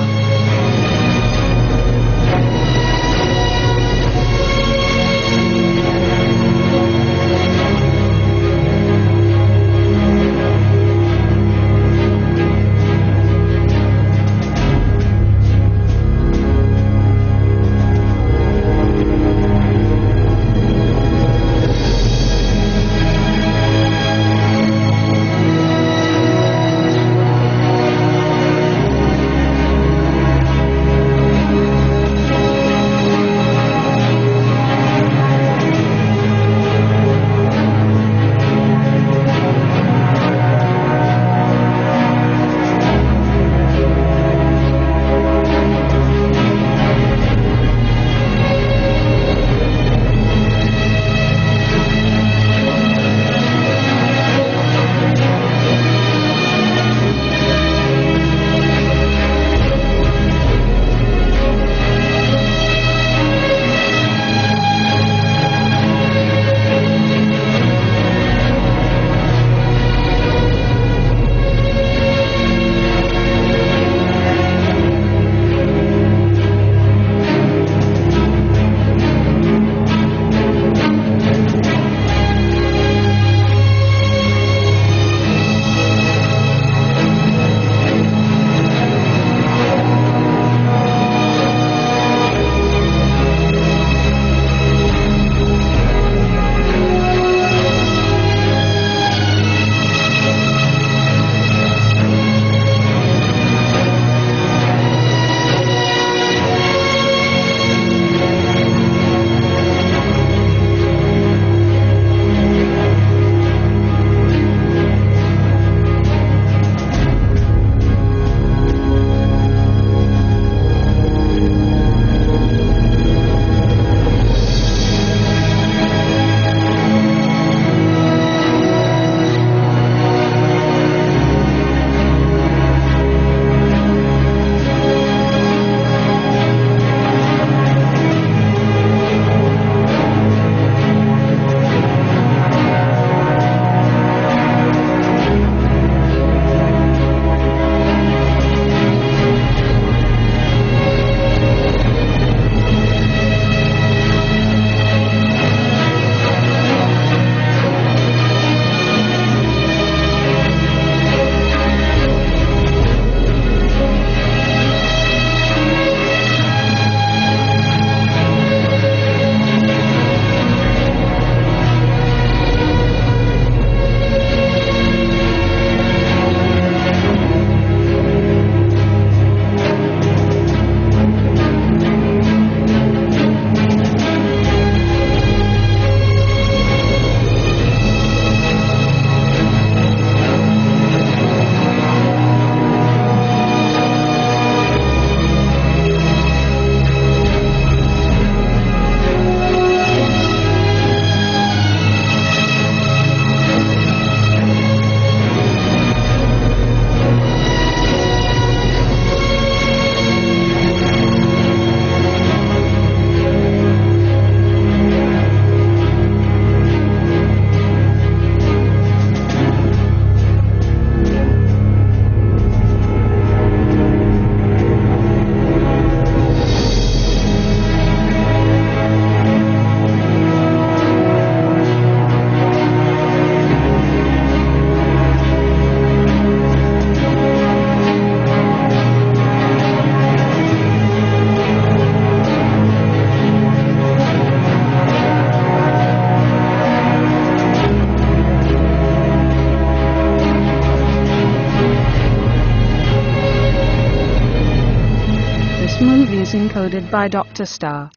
movie is encoded by Dr. Star.